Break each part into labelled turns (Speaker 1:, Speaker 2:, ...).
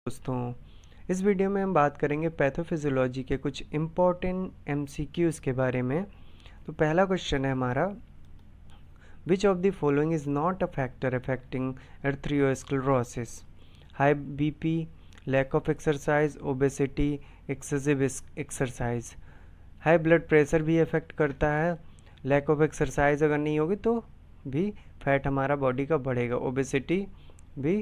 Speaker 1: दोस्तों, इस वीडियो में हम बात करेंगे पैथोफिजियोलॉजी के कुछ इम्पॉर्टेंट एमसीक्यूज़ के बारे में। तो पहला क्वेश्चन है हमारा, which of the following is not a factor affecting atherosclerosis? High BP, lack of exercise, obesity, excessive exercise. High blood pressure भी अफेक्ट करता है। लैक ऑफ एक्सरसाइज अगर नहीं होगी तो भी फैट हमारा बॉडी का बढ़ेगा। ओबेसिटी भी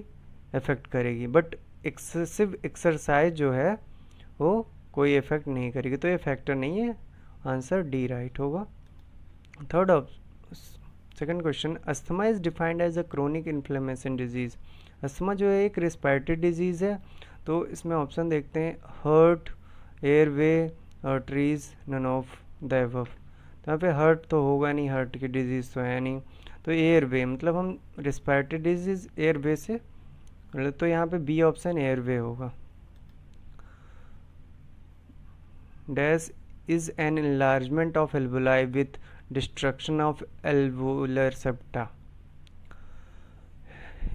Speaker 1: अफेक्ट करेगी, बट एक्सेसिव एक्सरसाइज जो है वो कोई इफेक्ट नहीं करेगी, तो ये फैक्टर नहीं है। आंसर डी राइट होगा। Second question, asthma is defined as a chronic inflammation disease. Asthma जो है एक रिस्पायरेटरी डिजीज़ है। तो इसमें ऑप्शन देखते हैं, heart, airway, arteries, none of the above. तो यहाँ पे हर्ट तो होगा नहीं, हर्ट की डिजीज़ तो है नहीं। तो एयरवे मतलब हम रिस्पायरेटरी डिजीज़ एयरवे से, तो यहाँ पे बी ऑप्शन एयरवे होगा। Dash is an enlargement of alveoli with destruction of alveolar septa।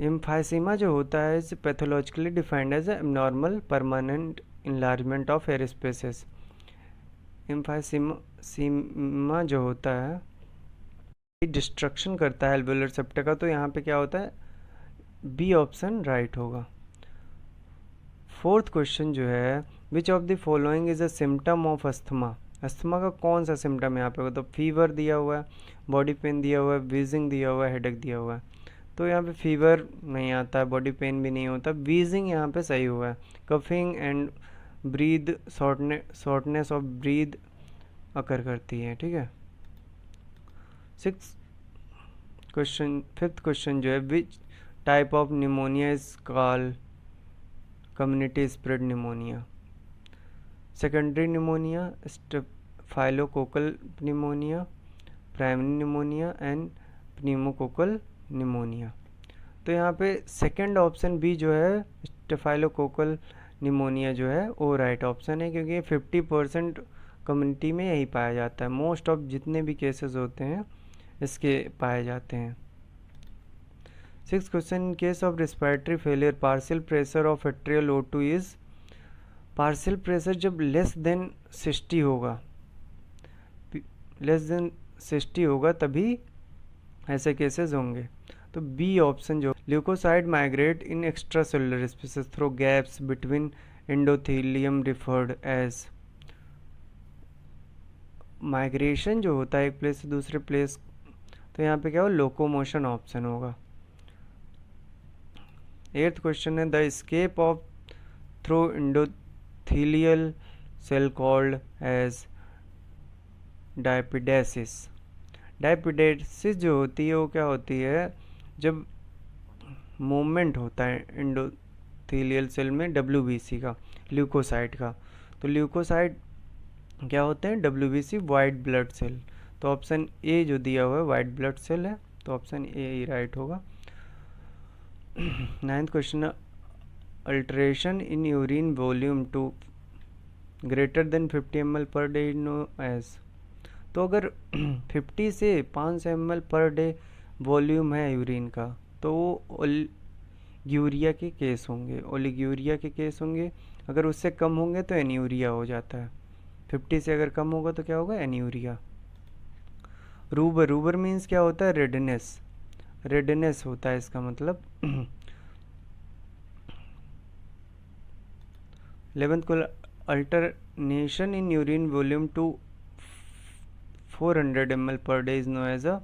Speaker 1: Emphysema जो होता है is pathologically defined as abnormal permanent enlargement of air spaces. Emphysema जो होता है डिस्ट्रक्शन करता है एल्वोलर सेप्टा का, तो यहाँ पे क्या होता है, बी ऑप्शन राइट होगा। फोर्थ क्वेश्चन जो है, which of the following is a symptom of asthma. Asthma का कौन सा सिम्टम यहाँ पे होगा? तो फीवर दिया हुआ है, बॉडी पेन दिया हुआ है, वीजिंग दिया हुआ है, हेडेक दिया हुआ है। तो यहाँ पे फीवर नहीं आता है, बॉडी पेन भी नहीं होता, वीजिंग यहाँ पे सही हुआ है। Coughing and breath shortness of breath occur करती है, ठीक है। फिफ्थ क्वेश्चन जो है, which type of pneumonia is called community spread pneumonia? Secondary pneumonia, staphylococcal pneumonia, primary pneumonia and pneumococcal pneumonia. तो यहाँ पे सेकंड ऑप्शन बी जो है स्टेफाइलोकोकल निमोनिया जो है वो राइट ऑप्शन है, क्योंकि 50% कम्युनिटी में यही पाया जाता है। मोस्ट ऑफ जितने भी केसेस होते हैं इसके पाए जाते हैं। Six question, in case of respiratory failure partial pressure of atrial O2 is. Partial pressure जब लेस देन 60 होगा तभी ऐसे केसेस होंगे। तो बी ऑप्शन जो, leucocyte migrate in extra cellular spaces through gaps between endothelium referred as. Migration जो होता है एक प्लेस से दूसरे प्लेस, तो यहाँ पे क्या हो, लोकोमोशन ऑप्शन होगा। एट्थ क्वेश्चन है, the escape of through endothelial cell called as diapedesis. Diapedesis जो होती है वो क्या होती है, जब मूवमेंट होता है एंडोथेलियल सेल में WBC का, ल्यूकोसाइड का। तो ल्यूकोसाइड क्या होते हैं, WBC वाइट ब्लड सेल। तो ऑप्शन ए जो दिया हुआ है वाइट ब्लड सेल है, तो ऑप्शन ए ही राइट होगा। Ninth question, alteration in urine volume to greater than 50 ml per day know as. तो अगर 50 से 500 ml पर डे वॉल्यूम है यूरिन का, तो वो ओलिग्यूरिया के केस होंगे। अगर उससे कम होंगे तो एन्यूरिया हो जाता है। 50 से अगर कम होगा तो क्या होगा, एन्यूरिया। रूबर मीन्स क्या होता है, रेडनेस होता है इसका मतलब। 11th को, alternation in urine volume to 400 ml per day is no as a.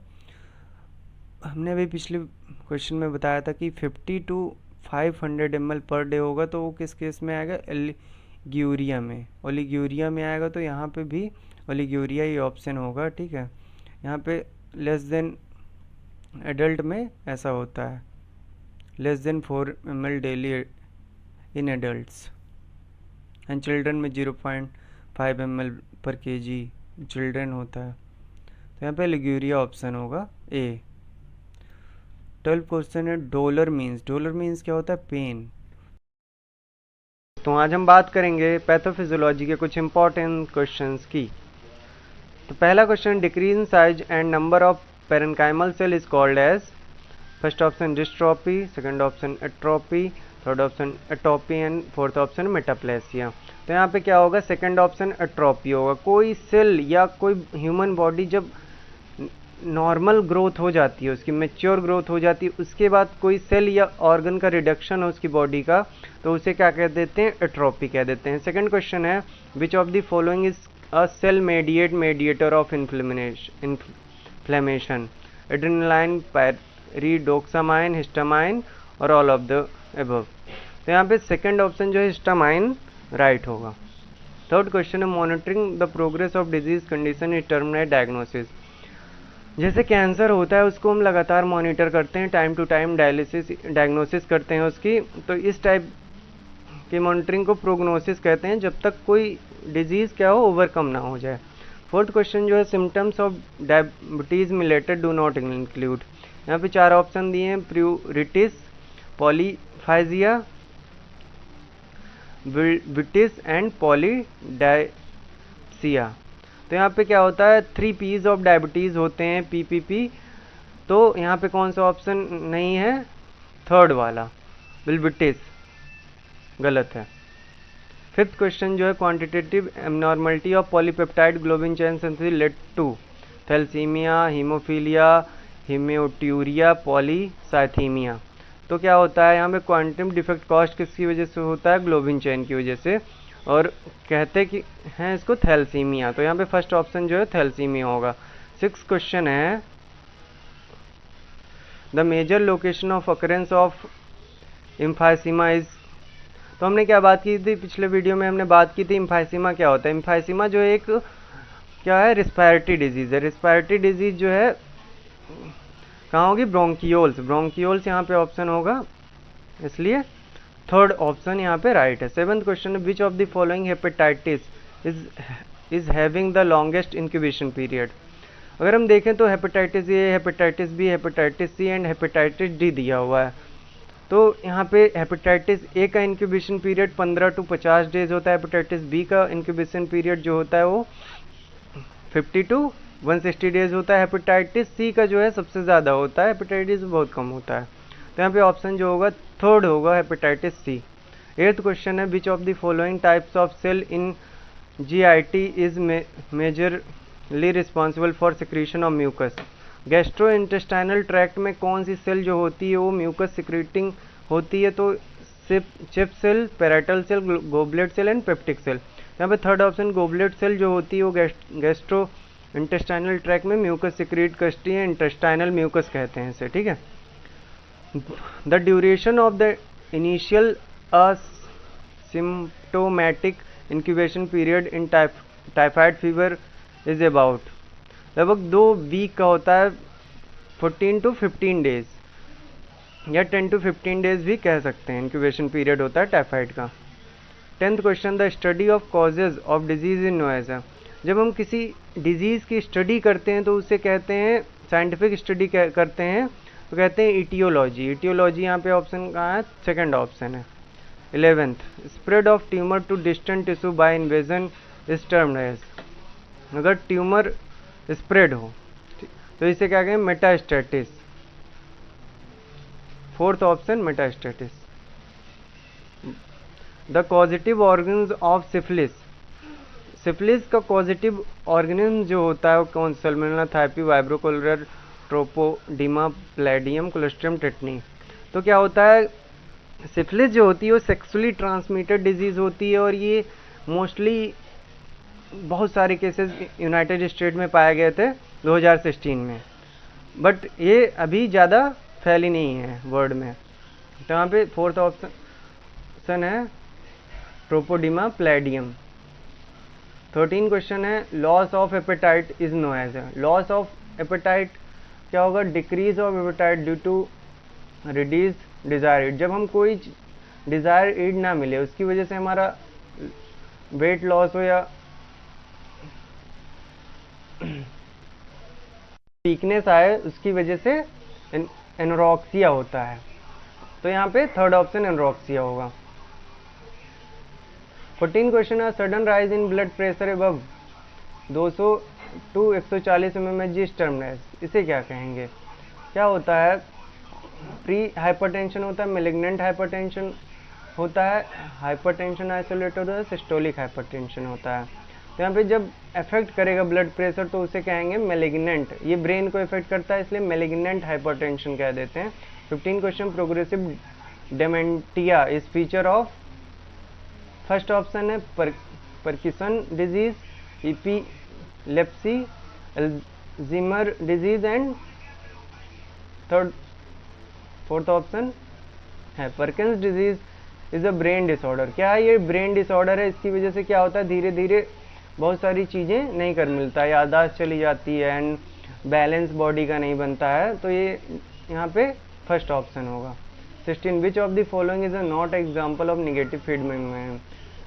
Speaker 1: हमने अभी पिछले क्वेश्चन में बताया था कि 50 to 500 ml पर डे होगा, तो वो किस केस में आएगा, ओलिग्यूरिया में आएगा। तो यहाँ पे भी ओलिग्यूरिया ही ऑप्शन होगा, ठीक है। यहाँ पे लेस देन एडल्ट में ऐसा होता है, less than 4 ml daily in adults, and children में 0.5 ml पर kg चिल्ड्रन होता है। तो यहाँ पे लिग्यूरिया ऑप्शन होगा ए। 12 क्वेश्चन है, डोलर मीन्स क्या होता है, पेन। तो आज हम बात करेंगे पैथोफिजियोलॉजी के कुछ इंपॉर्टेंट क्वेश्चंस की। तो पहला question, decrease in size and number of parenchymal cell is called as. First option dystrophy, second option atrophy, third option atopy and fourth option metaplasia. तो यहाँ पे क्या होगा, सेकंड ऑप्शन एट्रोपी होगा। कोई सेल या कोई ह्यूमन बॉडी जब नॉर्मल ग्रोथ हो जाती है, उसकी मेच्योर ग्रोथ हो जाती है, उसके बाद कोई सेल या ऑर्गन का रिडक्शन हो उसकी बॉडी का, तो उसे क्या कह देते हैं, एट्रोपी कह देते हैं। सेकंड क्वेश्चन है which of the following is a cell mediator of inflammation, adrenaline, pyridoxamine, histamine और ऑल ऑफ द अबव। तो यहाँ पे सेकंड ऑप्शन जो है हिस्टामाइन राइट होगा। थर्ड क्वेश्चन है monitoring the progress of disease condition is termed as diagnosis. जैसे cancer होता है उसको हम लगातार मॉनिटर करते हैं, टाइम टू टाइम डायग्नोसिस करते हैं उसकी, तो इस टाइप की मॉनिटरिंग को प्रोग्नोसिस कहते हैं, जब तक कोई डिजीज क्या हो, ओवरकम ना हो जाए। फोर्थ क्वेश्चन जो है symptoms of diabetes mellitus do not include. यहाँ पे 4 ऑप्शन दिए हैं, प्यूरिटिस, पॉलीफाइजिया, विटिस एंड पॉलीडायप्सिया। तो यहाँ पे क्या होता है, 3 P's ऑफ डायबिटीज होते हैं, PPP। तो यहाँ पे कौन सा ऑप्शन नहीं है, थर्ड वाला बिल्बिटिस गलत है। फिफ्थ क्वेश्चन जो है quantitative abnormality of polypeptide globin chain synthesis lead to thalassemia, haemophilia, haematuria, polycythemia. तो क्या होता है यहाँ पे क्वांटम डिफेक्ट कॉस्ट किसकी वजह से होता है, ग्लोबिन चेन की वजह से, और कहते कि हैं इसको थैलेसीमिया। तो यहाँ पे फर्स्ट ऑप्शन जो है थैलेसीमिया होगा। 6th क्वेश्चन है the major location of occurrence of emphysema is. तो हमने क्या बात की थी पिछले वीडियो में, हमने बात की थी एम्फाइसीमा क्या होता है। एम्फाइसीमा जो एक क्या है, रिस्पायरेटरी डिजीज है। रिस्पायरेटरी डिजीज जो है कहाँ होगी, ब्रोंकियोल्स। ब्रोंकियोल्स यहाँ पे ऑप्शन होगा, इसलिए थर्ड ऑप्शन यहाँ पे राइट है। 7th question which of the following hepatitis is having the longest incubation period. अगर हम देखें तो hepatitis A, hepatitis B, hepatitis C and hepatitis D दिया हुआ है। तो यहाँ पे हेपेटाइटिस ए का इंक्यूबेशन पीरियड 15 to 50 डेज होता है। हेपेटाइटिस बी का इंक्यूबेशन पीरियड जो होता है वो 50 to 160 डेज होता है। हेपेटाइटिस सी का जो है सबसे ज़्यादा होता है, हेपेटाइटिस बहुत कम होता है। तो यहाँ पे ऑप्शन जो होगा थर्ड होगा, हेपेटाइटिस सी। 8th क्वेश्चन है which of the following types of cell in GIT is majorly responsible for secretion of mucus. Gastro intestinal tract में कौन सी सेल जो होती है वो म्यूकस सिक्रीटिंग होती है, तो chief cell, parietal cell, goblet cell and peptic cell. यहाँ पे थर्ड ऑप्शन गोबलेट सेल जो होती है वो गैस्ट्रो इंटेस्टाइनल ट्रैक्ट में म्यूकस सिक्रीट करती है, इंटेस्टाइनल म्यूकस कहते हैं इसे, ठीक है। The duration of the initial asymptomatic incubation period in typhoid fever is about, लगभग 2 वीक का होता है, 14 to 15 डेज या 10 to 15 डेज भी कह सकते हैं, इंक्यूबेशन पीरियड होता है टाइफाइड का। 10th question the study of causes of disease in know as. जब हम किसी डिजीज़ की स्टडी करते हैं तो उसे कहते हैं, साइंटिफिक स्टडी करते हैं तो कहते हैं इटियोलॉजी। इटियोलॉजी यहाँ पे ऑप्शन कहाँ है, सेकंड ऑप्शन है। 11th spread of tumour to distant tissue by invasion is termed as. अगर ट्यूमर स्प्रेड हो तो इसे क्या कहें, metastasis. 4th option metastasis. The causative organs of syphilis. Syphilis का पॉजिटिव ऑर्गेनिज्म जो होता है वो कौन, salmonella typhi, vibrio cholera, treponema, pallidum, clostridium tetani. तो क्या होता है, सिफिलिस जो होती है वो सेक्सुअली ट्रांसमिटेड डिजीज होती है और ये मोस्टली बहुत सारे केसेस यूनाइटेड स्टेट में पाए गए थे 2016 में, बट ये अभी ज़्यादा फैली नहीं है वर्ल्ड में। तो यहाँ पे 4th ऑप्शन है ट्रोपोडिमा, प्लैडियम। 13 क्वेश्चन है loss of appetite is no as. Loss of appetite क्या होगा, decrease of appetite due to reduce desire eat. जब हम कोई डिजायर ईट ना मिले, उसकी वजह से हमारा वेट लॉस हो या वीकनेस आए, उसकी वजह से एनोरेक्सिया होता है। तो यहाँ पे थर्ड ऑप्शन एनोरेक्सिया होगा। 14 क्वेश्चन है sudden rise in blood pressure above 200 to 140 mm जिस टर्म है, इसे क्या कहेंगे। क्या होता है, प्री हाइपरटेंशन होता है, मैलिग्नेंट हाइपरटेंशन होता है हाइपरटेंशन आइसोलेट होता है, सिस्टोलिक हाइपरटेंशन होता है। तो यहाँ पे जब अफेक्ट करेगा ब्लड प्रेशर तो उसे कहेंगे मैलिग्नेंट, ये ब्रेन को इफेक्ट करता है इसलिए मैलिग्नेंट हाइपरटेंशन कह देते हैं। 15 question, progressive dementia is feature of, first option है Parkinson disease, epilepsy, Alzheimer disease and fourth option है Parkinson disease is a brain disorder. क्या है ये? ब्रेन डिसऑर्डर है, इसकी वजह से क्या होता है धीरे धीरे बहुत सारी चीज़ें नहीं कर मिलता, याददाश्त चली जाती है एंड बैलेंस बॉडी का नहीं बनता है, तो ये यहाँ पे फर्स्ट ऑप्शन होगा। 16 which of the following is a not example of negative feedback में?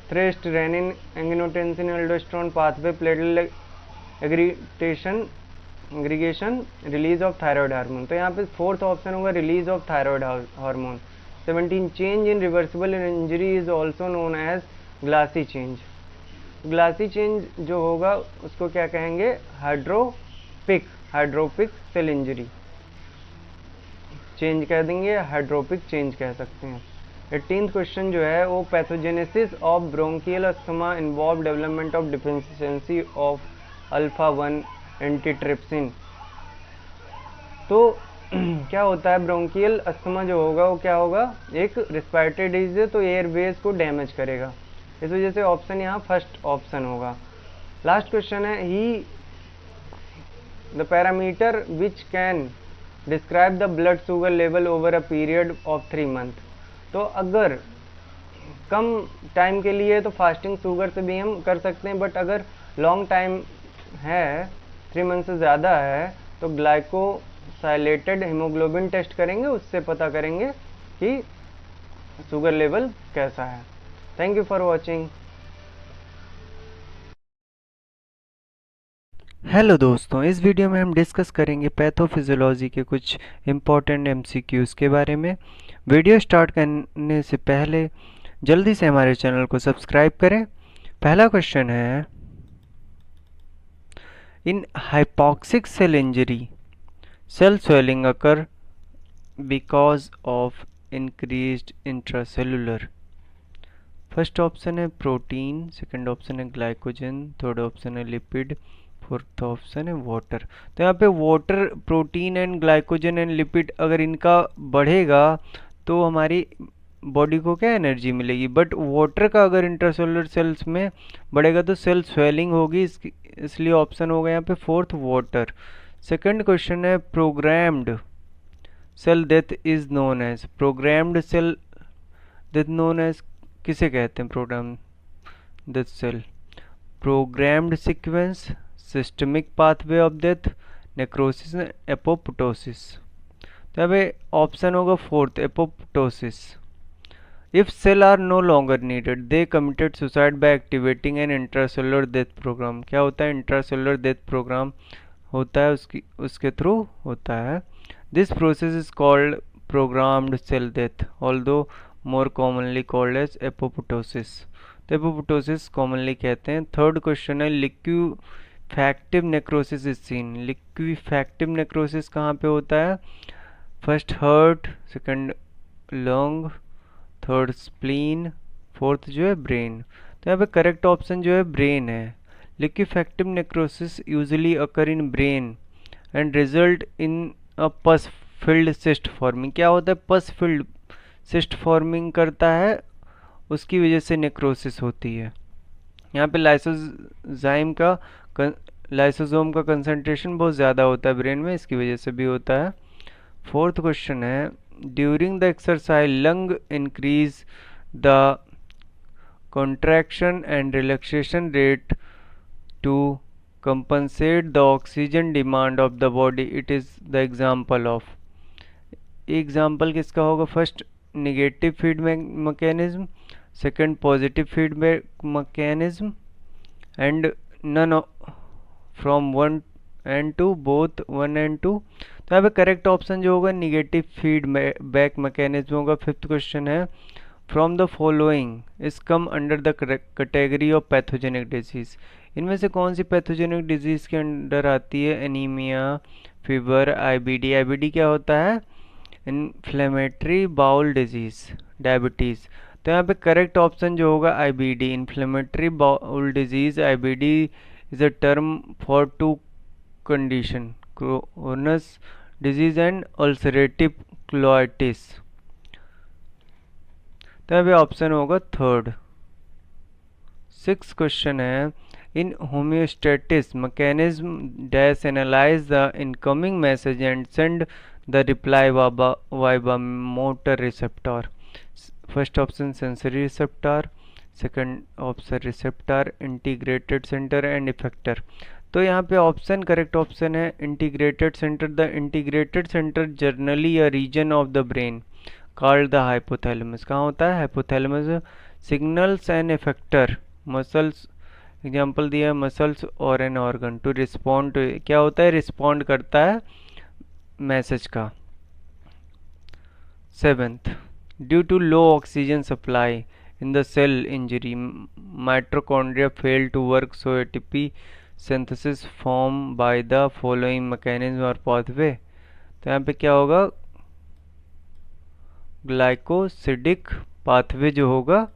Speaker 1: Thirst, renin, angiotensin, aldosterone pathway, platelet aggregation, release of thyroid hormone. तो यहाँ पे फोर्थ ऑप्शन होगा release of thyroid hormone. 17 change in reversible injury is also known as glassy change. Glassy change जो होगा उसको क्या कहेंगे? हाइड्रोपिक सेल इंजरी चेंज कह देंगे, हाइड्रोपिक चेंज कह सकते हैं। 18th क्वेश्चन जो है वो pathogenesis of bronchial asthma involve development of deficiency of alpha 1 antitrypsin. तो क्या होता है ब्रोंकियल अस्थमा जो होगा वो क्या होगा? एक रिस्पायरेटरी डिजीज है, तो एयरवेज को डैमेज करेगा, इस वजह से ऑप्शन यहाँ फर्स्ट ऑप्शन होगा। लास्ट क्वेश्चन है ही the parameter which can describe the blood sugar level over a period of 3 month. तो अगर कम टाइम के लिए तो फास्टिंग शुगर से भी हम कर सकते हैं, बट अगर लॉन्ग टाइम है 3 मंथ से ज़्यादा है तो ग्लाइकोसाइलेटेड हीमोग्लोबिन टेस्ट करेंगे, उससे पता करेंगे कि शुगर लेवल कैसा है। Thank you for watching.
Speaker 2: Hello दोस्तों, इस वीडियो में हम डिस्कस करेंगे पैथोफिजियोलॉजी के कुछ इम्पॉर्टेंट एमसीक्यूज़ के बारे में। वीडियो स्टार्ट करने से पहले जल्दी से हमारे चैनल को सब्सक्राइब करें। पहला क्वेश्चन है, in hypoxic cell injury cell swelling occur because of increased intracellular. First option है प्रोटीन, सेकंड ऑप्शन है ग्लाइकोजन, थर्ड ऑप्शन है लिपिड, फोर्थ ऑप्शन है वाटर। तो यहाँ पे water, protein and glycogen and lipid अगर इनका बढ़ेगा तो हमारी बॉडी को क्या एनर्जी मिलेगी, बट वाटर का अगर इंट्रासेलुलर सेल्स में बढ़ेगा तो सेल स्वेलिंग होगी, इसलिए ऑप्शन होगा यहाँ पे फोर्थ वाटर। सेकंड क्वेश्चन है programmed cell death is known as, programmed cell death known as किसे कहते हैं? Program death cell, programmed sequence, systemic pathway of death, necrosis, apoptosis. तो यहाँ पे ऑप्शन होगा fourth apoptosis. If cell are no longer needed they committed suicide by activating an intracellular death program. क्या होता है? इंट्रासेलुलर डेथ प्रोग्राम होता है, उसके थ्रू होता है। This process is called programmed cell death, although more commonly called as apoptosis. तो apoptosis commonly कहते हैं। थर्ड क्वेश्चन है liquefactive necrosis is seen. Liquefactive necrosis कहाँ पे होता है? First heart, second lung, third spleen, fourth जो है ब्रेन। तो यहाँ पे करेक्ट ऑप्शन जो है ब्रेन है। Liquefactive necrosis usually occur in brain and result in a pus filled cyst forming. क्या होता है? पस फिल्ड सिस्ट फॉर्मिंग करता है, उसकी वजह से नेक्रोसिस होती है। यहाँ पे लाइसोसोम का कंसंट्रेशन बहुत ज़्यादा होता है ब्रेन में, इसकी वजह से भी होता है। फोर्थ क्वेश्चन है during the exercise lung increase the contraction and relaxation rate to compensate the oxygen demand of the body. It is the example of, example किसका होगा? First negative feedback mechanism, second positive feedback mechanism and none from 1 and 2, both 1 and 2। तो यहाँ पे correct option जो होगा negative feedback mechanism होगा। Fifth question है from the following is come under the category of pathogenic disease. इनमें से कौन सी पैथोजेनिक डिजीज के अंडर आती है? Anaemia, fever, IBD. आईबीडी क्या होता है? Inflammatory bowel disease, diabetes.
Speaker 1: तो यहाँ पे करेक्ट ऑप्शन जो होगा IBD, inflammatory bowel disease. IBD is a term for two condition, Crohn's disease and ulcerative colitis. तो यहाँ पे ऑप्शन होगा थर्ड। 6 क्वेश्चन है, in homeostatic mechanism dash analyse the incoming message and send the reply via motor receptor. First option sensory receptor, second option receptor, integrated centre and effector. तो यहाँ पे option correct option है integrated centre. The integrated centre generally a region of the brain called the hypothalamus. कहाँ होता है? Hypothalamus. Signals and effector, muscles, example दिया है muscles और an organ to respond to, क्या होता है? रिस्पॉन्ड करता है मैसेज का। 7th, due to low oxygen supply in the cell injury mitochondria fail to work, so ATP synthesis form by the following mechanism और पाथवे। तो यहाँ पे क्या होगा? ग्लाइकोसिडिक पाथवे जो होगा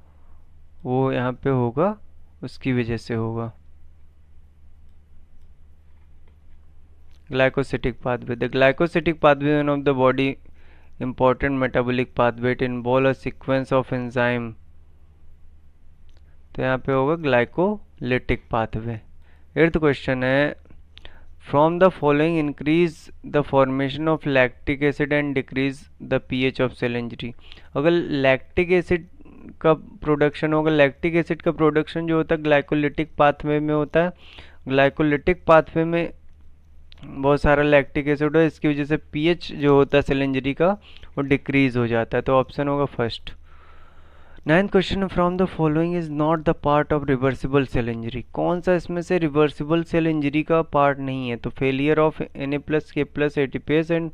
Speaker 1: वो यहाँ पे होगा, उसकी वजह से होगा glycolytic pathway. The glycolytic pathway is one of the body important metabolic pathway. It involve a sequence of enzyme. तो यहाँ पे होगा glycolytic pathway. 8th क्वेश्चन है, from the following increase the formation of lactic acid and decrease the pH of cell injury. अगर lactic acid का production होगा, lactic acid का production जो होता है ग्लाइकोलिटिक पाथवे में होता है। ग्लाइकोलिटिक पाथवे में बहुत सारा लैक्टिक एसिड है, इसकी वजह से पीएच जो होता है सेल इंजरी का वो डिक्रीज हो जाता है। तो ऑप्शन होगा first. 9th question, from the following is not the part of reversible cell injury. कौन सा इसमें से रिवर्सिबल सेल इंजरी का पार्ट नहीं है? तो failure of Na+, K+, ATPase and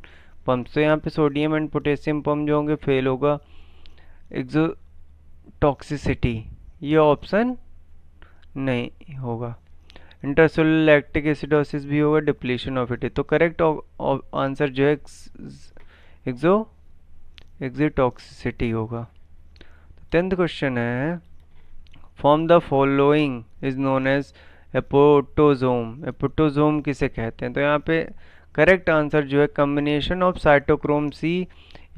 Speaker 1: pump. तो यहाँ पे सोडियम एंड पोटेशियम पम्प जो होंगे फेल होगा। एक्सोटॉक्सिसिटी, ये ऑप्शन नहीं होगा। इंटरसेलुलर लैक्टिक एसिडोसिस भी होगा, डिप्लीशन ऑफ इट। तो करेक्ट आंसर जो है एक्सोटॉक्सिसिटी होगा। 10th क्वेश्चन है, form the following is known as apoptosome. Apoptosome किसे कहते हैं? तो यहाँ पे करेक्ट आंसर जो है combination of cytochrome C,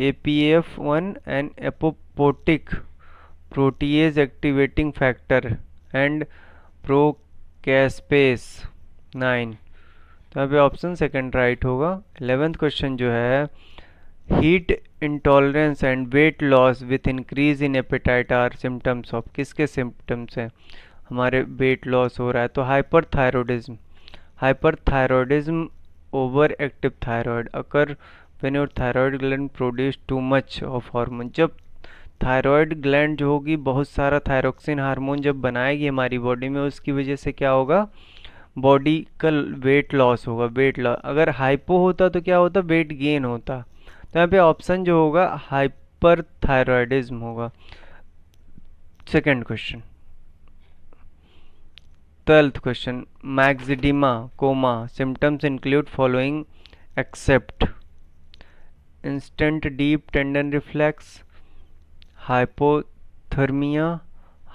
Speaker 1: APF1 and apoptotic protease activating factor and procaspase 9। तो यहाँ पे ऑप्शन सेकंड राइट होगा। 11th क्वेश्चन जो है, heat intolerance and weight loss with increase in appetite are symptoms of. किसके symptoms हैं? हमारे वेट लॉस हो रहा है तो hyperthyroidism. Hyperthyroidism, over active thyroid occur when your thyroid gland produce too much of hormone. जब थायराइड ग्लैंड जो होगी बहुत सारा थायरोक्सिन हार्मोन जब बनाएगी हमारी बॉडी में, उसकी वजह से क्या होगा? बॉडी का वेट लॉस होगा। वेट लॉस, अगर हाइपो होता तो क्या होता? वेट गेन होता। तो यहाँ पे ऑप्शन जो होगा हाइपरथायरॉयडिज्म होगा। Second question. 12th question, myxoedema coma symptoms include following except instant deep tendon reflex, hypothermia,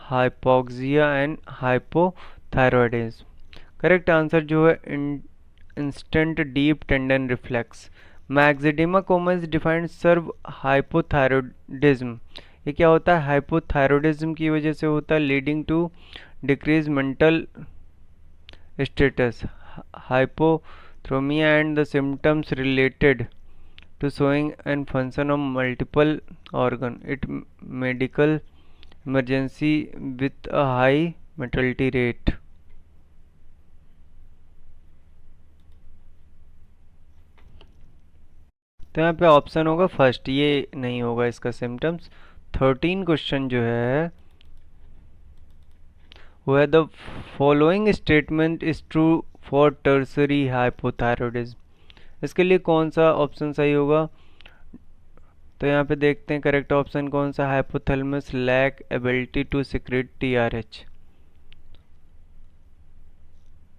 Speaker 1: hypoxia and hypothyroidism. Correct answer जो है instant deep tendon reflex. Myxoedema coma is defined severe hypothyroidism. ये क्या होता है? Hypothyroidism की वजह से होता है, leading to decrease mental status, hypothermia and the symptoms related to showing and function of multiple organ. It medical emergency with a high mortality rate. तो यहाँ पे ऑप्शन होगा फर्स्ट, ये नहीं होगा इसका सिम्टम्स। 13 क्वेश्चन जो है वो है, the following statement is true for tertiary hypothyroidism. इसके लिए कौन सा ऑप्शन सही होगा? तो यहाँ पे देखते हैं करेक्ट ऑप्शन कौन सा। Hypothalamus lack ability to secrete TRH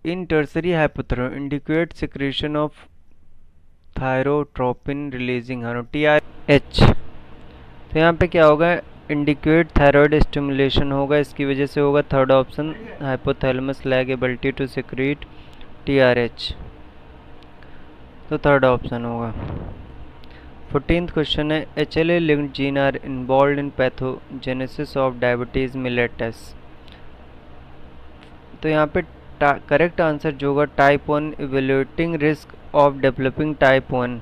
Speaker 1: in tertiary hypothalamus indicate secretion of thyrotropin releasing hormone TRH। तो यहाँ पे क्या होगा?
Speaker 2: इंडिकेट थायराइड स्टिमुलेशन होगा, इसकी वजह से होगा third option hypothalamus lag ability to secrete TRH, तो थर्ड ऑप्शन होगा। 14th क्वेश्चन है HLA linked gene are involved in pathogenesis of diabetes mellitus, तो यहाँ पे करेक्ट आंसर जो होगा type 1 evaluating risk of developing type 1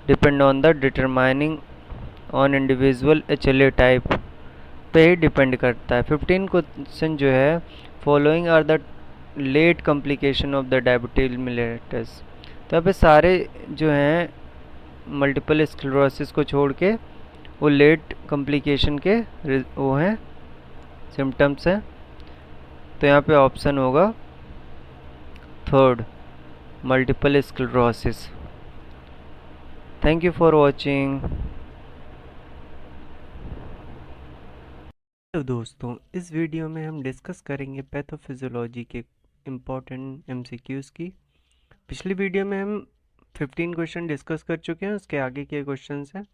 Speaker 2: depend on the determining on individual HLA type पे ही डिपेंड करता है। 15 क्वेश्चन जो है following are the late complication of the diabetes mellitus, तो यहाँ पे सारे जो हैं मल्टीपल स्क्लेरोसिस को छोड़ के वो लेट कॉम्प्लिकेशन के वो हैं सिम्टम्स हैं, तो यहाँ पे ऑप्शन होगा third multiple sclerosis. Thank you for watching.
Speaker 1: तो दोस्तों इस वीडियो में हम डिस्कस करेंगे पैथोफिजियोलॉजी के इम्पोर्टेंट MCQs की। पिछली वीडियो में हम 15 क्वेश्चन डिस्कस कर चुके हैं, उसके आगे के क्वेश्चन हैं।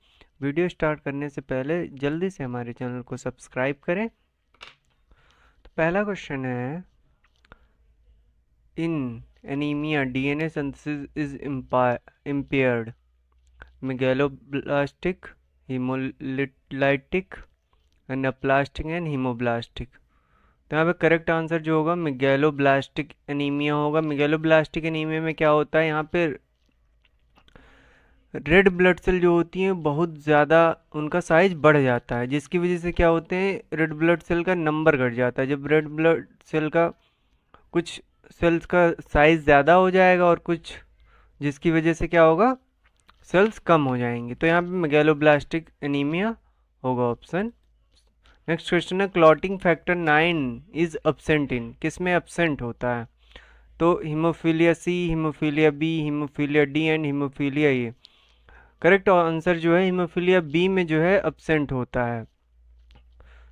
Speaker 1: वीडियो स्टार्ट करने से पहले जल्दी से हमारे चैनल को सब्सक्राइब करें। तो पहला क्वेश्चन है, in anaemia DNA synthesis is impaired, megaloblastic, haemolytic, anaplastic and haemoblastic. तो यहाँ पे करेक्ट आंसर जो होगा मेगैलोब्लास्टिक एनीमिया होगा। मेगैलोब्लास्टिक एनीमिया में क्या होता है, यहाँ पे रेड ब्लड सेल जो होती हैं बहुत ज़्यादा उनका साइज बढ़ जाता है, जिसकी वजह से क्या होते हैं रेड ब्लड सेल का नंबर घट जाता है। जब रेड ब्लड सेल का कुछ सेल्स का साइज ज़्यादा हो जाएगा और कुछ जिसकी वजह से क्या होगा सेल्स कम हो जाएंगे, तो यहाँ पे मेगैलोब्लास्टिक एनीमिया होगा ऑप्शन। नेक्स्ट क्वेश्चन है, clotting factor 9 is absent in, किस में एब्सेंट होता है, तो haemophilia C, haemophilia B, haemophilia D and haemophilia A। Correct answer जो है हीमोफीलिया B में जो है एब्सेंट होता है,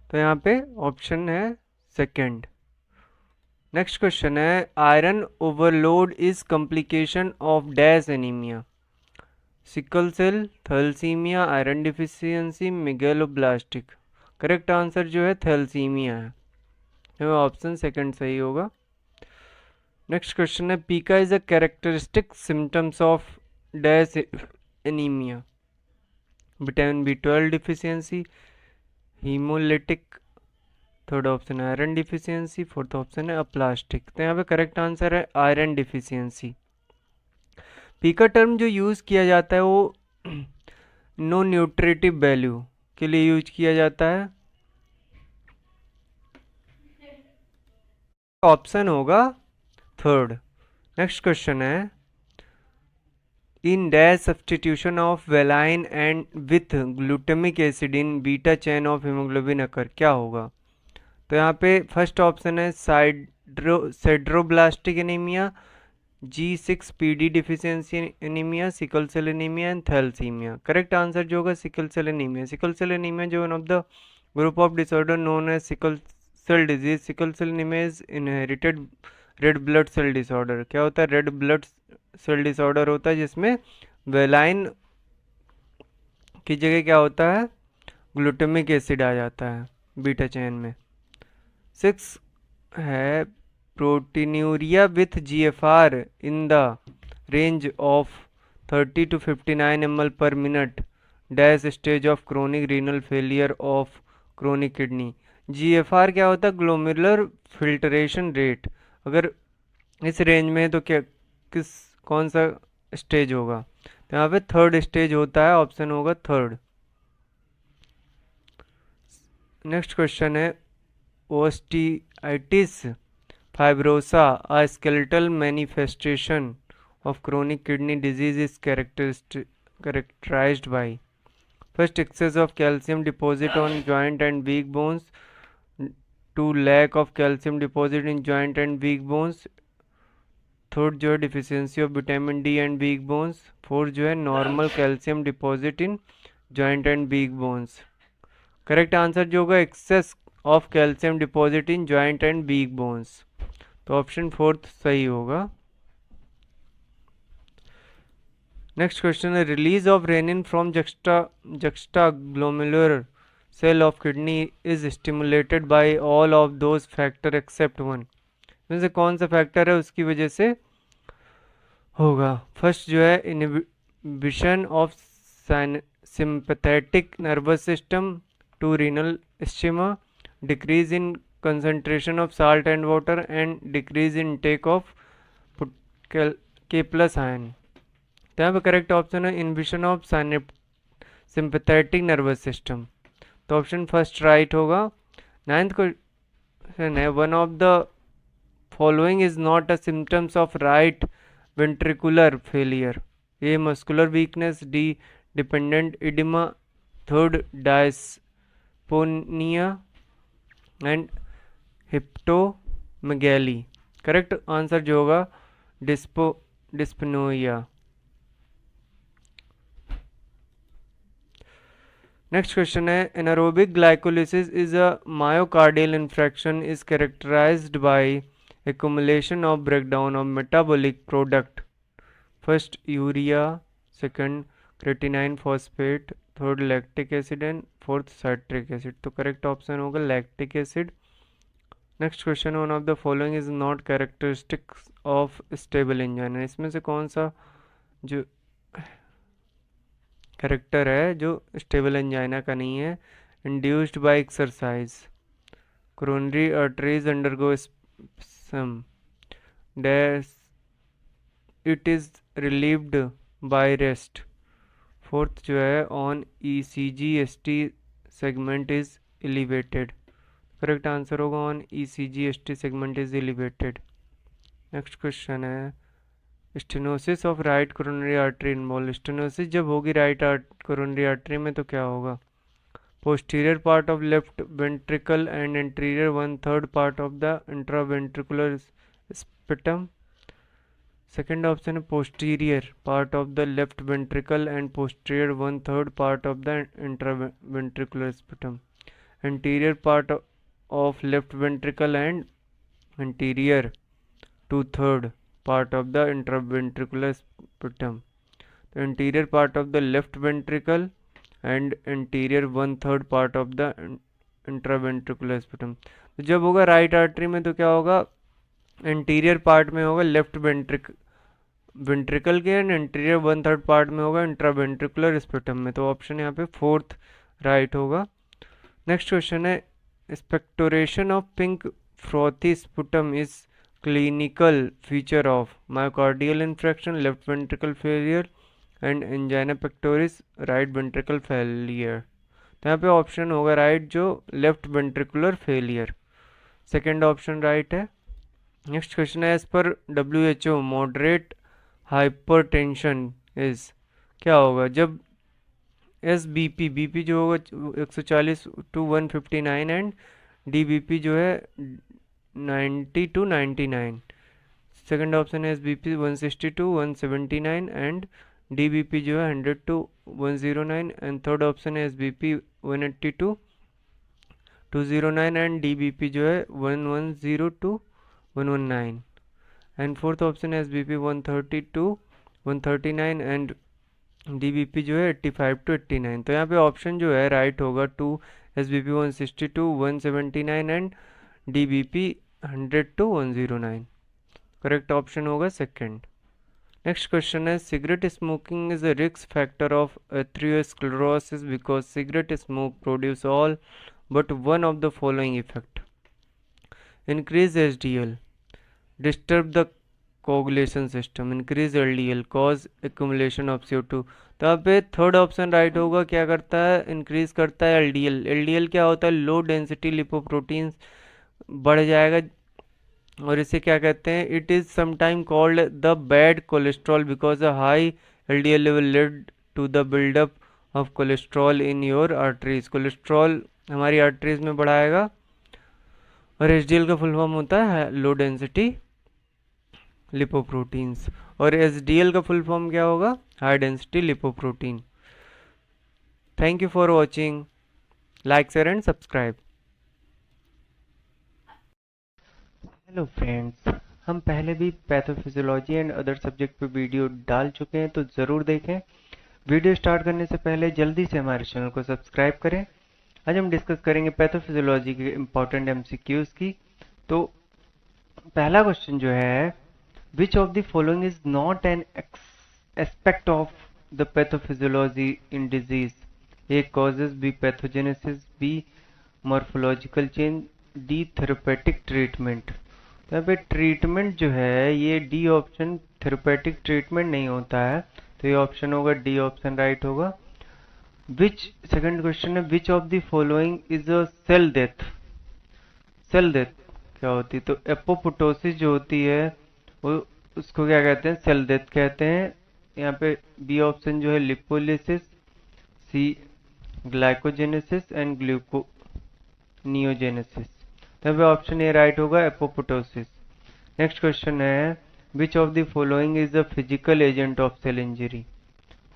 Speaker 1: तो यहाँ पे ऑप्शन है सेकंड। नेक्स्ट क्वेश्चन है, iron overload is complication of dash anaemia, sickle cell, thalassaemia, iron deficiency, megaloblastic. Correct answer जो है थैलेसीमिया है, तो ऑप्शन सेकंड सही होगा। नेक्स्ट क्वेश्चन है, पीका is a characteristic symptoms of dash anaemia, vitamin B12 deficiency, haemolytic, third option है iron deficiency, fourth option है अप्लास्टिक। तो यहाँ पे करेक्ट आंसर है आयरन डिफिशियंसी। पीका टर्म जो यूज़ किया जाता है वो नो न्यूट्रिटिव वैल्यू के लिए यूज किया जाता है, ऑप्शन होगा थर्ड। नेक्स्ट क्वेश्चन है, in dash substitution of valine and with glutamic acid in beta chain of haemoglobin occur, क्या होगा, तो यहाँ पे फर्स्ट ऑप्शन है sideroblastic anaemia, G6PD deficiency anaemia, sickle cell anaemia and thalassaemia. Correct answer जो होगा sickle cell anaemia. Sickle cell anaemia जो one of the group of disorder known as sickle cell disease. Sickle cell anaemia is inherited red blood cell disorder. क्या होता है, red blood cell disorder होता है जिसमें valine की जगह क्या होता है ग्लूटामिक एसिड आ जाता है बीटा चेन में। 6 है, proteinuria with GFR in the range of 30 to 59 ml per minute dash stage of chronic renal failure of chronic kidney। GFR क्या होता है, ग्लोमेरुलर फिल्ट्रेशन रेट। अगर इस रेंज में है तो क्या कौन सा स्टेज होगा, तो यहाँ पे थर्ड स्टेज होता है, ऑप्शन होगा थर्ड। नेक्स्ट क्वेश्चन है, ओस्टियाइटिस fibrosa, a skeletal manifestation of chronic kidney disease, is characterized by first excess of calcium deposit on joint and weak bones, to lack of calcium deposit in joint and weak bones, third जो है deficiency of vitamin D and weak bones, fourth जो है normal calcium deposit in joint and weak bones. Correct answer जो होगा excess of calcium deposit in joint and weak bones, तो option fourth सही होगा। Next question है, release of renin from juxta glomerular cell of kidney is stimulated by all of those factor except one। में से कौन सा factor है उसकी वजह से होगा? फर्स्ट जो है inhibition of sympathetic nervous system to renal schema, decrease in concentration of salt and water, and decrease in intake of K plus ion। तो यहाँ पे करेक्ट ऑप्शन है inhibition of sympathetic nervous system, तो option first right होगा। 9th question है one of the following is not a symptoms of right ventricular failure. A muscular weakness, D dependent oedema, third dyspnoea and hepatomegaly. Correct answer जो होगा dyspnoea. Next question है anaerobic glycolysis is a myocardial infarction is characterised by accumulation of breakdown of metabolic product। First urea, second creatinine phosphate, third lactic acid and fourth citric acid. तो correct option होगा lactic acid. Next question one of the following is not characteristics of stable angina. इसमें से कौन सा जो character है जो stable angina का नहीं है? Induced by exercise, coronary arteries undergo it is relieved by rest। Fourth जो है on ECG ST segment is elevated। Correct answer होगा on ECG ST segment is elevated। Next question है stenosis of right coronary artery involve. Stenosis जब होगी right coronary artery में तो क्या होगा? posterior part of left ventricle and anterior 1/3 part of the intraventricular septum। second option है posterior part of the left ventricle and posterior 1/3 part of the intraventricular septum। anterior part of left ventricle and anterior 2/3 part of the intraventricular septum। the anterior part of the left ventricle and interior 1/3 part of the intraventricular spectrum. तो जब होगा right artery में तो क्या होगा? Interior part में होगा left ventricle के एंड इंटीरियर 1/3 पार्ट में होगा इंट्रावेंट्रिकुलर स्पेक्ट्रम में। तो ऑप्शन यहाँ पे फोर्थ राइट होगा। नेक्स्ट क्वेश्चन है expectoration of pink frothy sputum is clinical feature of myocardial infarction, left ventricle failure and angina pectoris, right ventricle failure. तो यहाँ पे ऑप्शन होगा राइट जो left ventricular failure. Second option right है। Next question है as पर WHO moderate hypertension is क्या होगा? जब बीपी जो होगा 140 to 159 एंड DBP जो है 90 to 99। सेकेंड ऑप्शन है SBP 160 to 179 एंड DBP जो है 100 to 109 एंड थर्ड ऑप्शन है SBP 180 to 209 एंड DBP जो है 110 to 119 एंड फोर्थ ऑप्शन है SBP 130 to 139 एंड DBP जो है 85 to 89। तो यहाँ पे ऑप्शन जो है राइट होगा 2 SBP 160 to 179 and DBP 100 to 109। Correct option होगा सेकेंड। नेक्स्ट क्वेश्चन है cigarette smoking is a risk factor of atherosclerosis because cigarette smoke produce all but one of the following effect. Increase HDL, disturb the coagulation system, increase LDL, cause accumulation of CO2। तो यहाँ पे third option right होगा। क्या करता है? Increase करता है LDL। LDL क्या होता है? लो डेंसिटी लिपोप्रोटीन्स बढ़ जाएगा और इसे क्या कहते हैं? It is sometime called the bad cholesterol because a high LDL level led to the buildup of cholesterol in your arteries. Cholesterol हमारी आर्टरीज में बढ़ाएगा और HDL का फुल फॉर्म होता है लो डेंसिटी लिपोप्रोटीन्स और HDL का फुल फॉर्म क्या होगा? High density lipoprotein. Thank you for watching, like share and subscribe.
Speaker 2: Hello friends, हम पहले भी पैथोफिजियोलॉजी एंड अदर सब्जेक्ट पे वीडियो डाल चुके हैं तो ज़रूर देखें। वीडियो स्टार्ट करने से पहले जल्दी से हमारे चैनल को सब्सक्राइब करें आज हम डिस्कस करेंगे पैथोफिजियोलॉजी के इम्पोर्टेंट एमसीक्यूज की। तो पहला क्वेश्चन जो है, which of the following is not an aspect of the pathophysiology in disease? A causes, B pathogenesis, B morphological change, D therapeutic treatment. तो यहाँ पे ट्रीटमेंट जो है ये डी ऑप्शन, थेरेपेटिक ट्रीटमेंट नहीं होता है, तो ये ऑप्शन होगा डी ऑप्शन राइट होगा। विच, सेकंड क्वेश्चन है, which of the following is a cell death? Cell death क्या होती है? तो एपोप्टोसिस जो होती है वो, उसको क्या कहते हैं? सेल डेथ कहते हैं। यहाँ पे बी ऑप्शन जो है lipolysis, C glycogenesis and gluconeogenesis. यहाँ पे ऑप्शन ए राइट होगा, एपोप्टोसिस। नेक्स्ट क्वेश्चन है, which of the following is the physical agent of cell injury?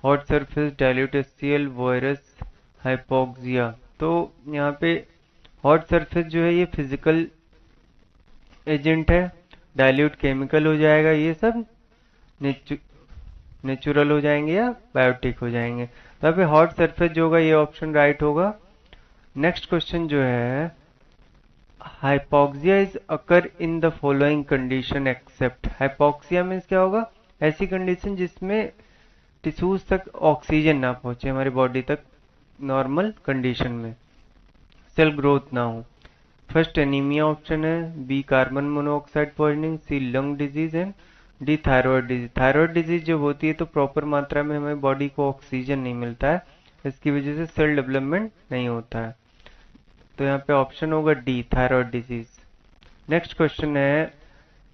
Speaker 2: Hot surface, dilute HCl, virus, hypoxia. तो यहाँ पे हॉट सरफेस जो है ये फिजिकल एजेंट है, डायल्यूट केमिकल हो जाएगा, ये सब नेचुरल हो जाएंगे या बायोटिक हो जाएंगे। तो यहाँ पे हॉट सरफेस जो होगा ये ऑप्शन राइट होगा। नेक्स्ट क्वेश्चन जो है, hypoxia is occur in the following condition except. Hypoxia means क्या होगा? ऐसी कंडीशन जिसमें टिश्यूज तक ऑक्सीजन ना पहुंचे, हमारी बॉडी तक नॉर्मल कंडीशन में सेल ग्रोथ ना हो। फर्स्ट एनीमिया ऑप्शन है, B carbon monoxide poisoning, C lung disease and D thyroid disease. Thyroid disease जब होती है तो प्रॉपर मात्रा में हमें बॉडी को ऑक्सीजन नहीं मिलता है, इसकी वजह से सेल डेवलपमेंट नहीं होता है। तो यहाँ पे ऑप्शन होगा D, thyroid disease. Next question है,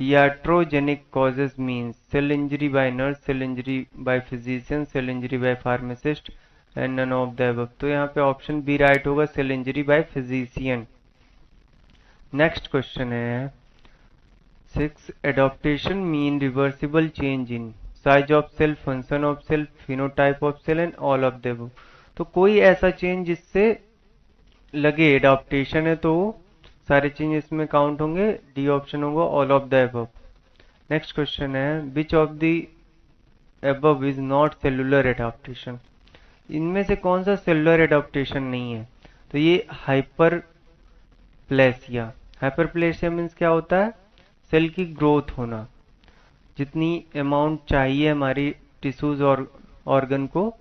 Speaker 2: iatrogenic causes means cell injury by nurse, cell injury by physician, cell injury by pharmacist and none of the above। तो यहाँ पे ऑप्शन बी राइट होगा, cell injury by physician. Next question है 6, adaptation mean reversible change in size of cell, function of cell, phenotype of cell and all of the above. तो कोई ऐसा change जिससे लगे एडॉप्टेशन है तो सारे चेंज इसमें काउंट होंगे, डी ऑप्शन होगा all of the above. Next question है, which of the above is not cellular adaptation? इनमें से कौन सा सेलुलर एडॉप्टेशन नहीं है? तो ये हाइपरप्लेसिया। हाइपरप्लेसिया मीन्स क्या होता है? सेल की ग्रोथ होना, जितनी अमाउंट चाहिए हमारी टिश्यूज और ऑर्गन को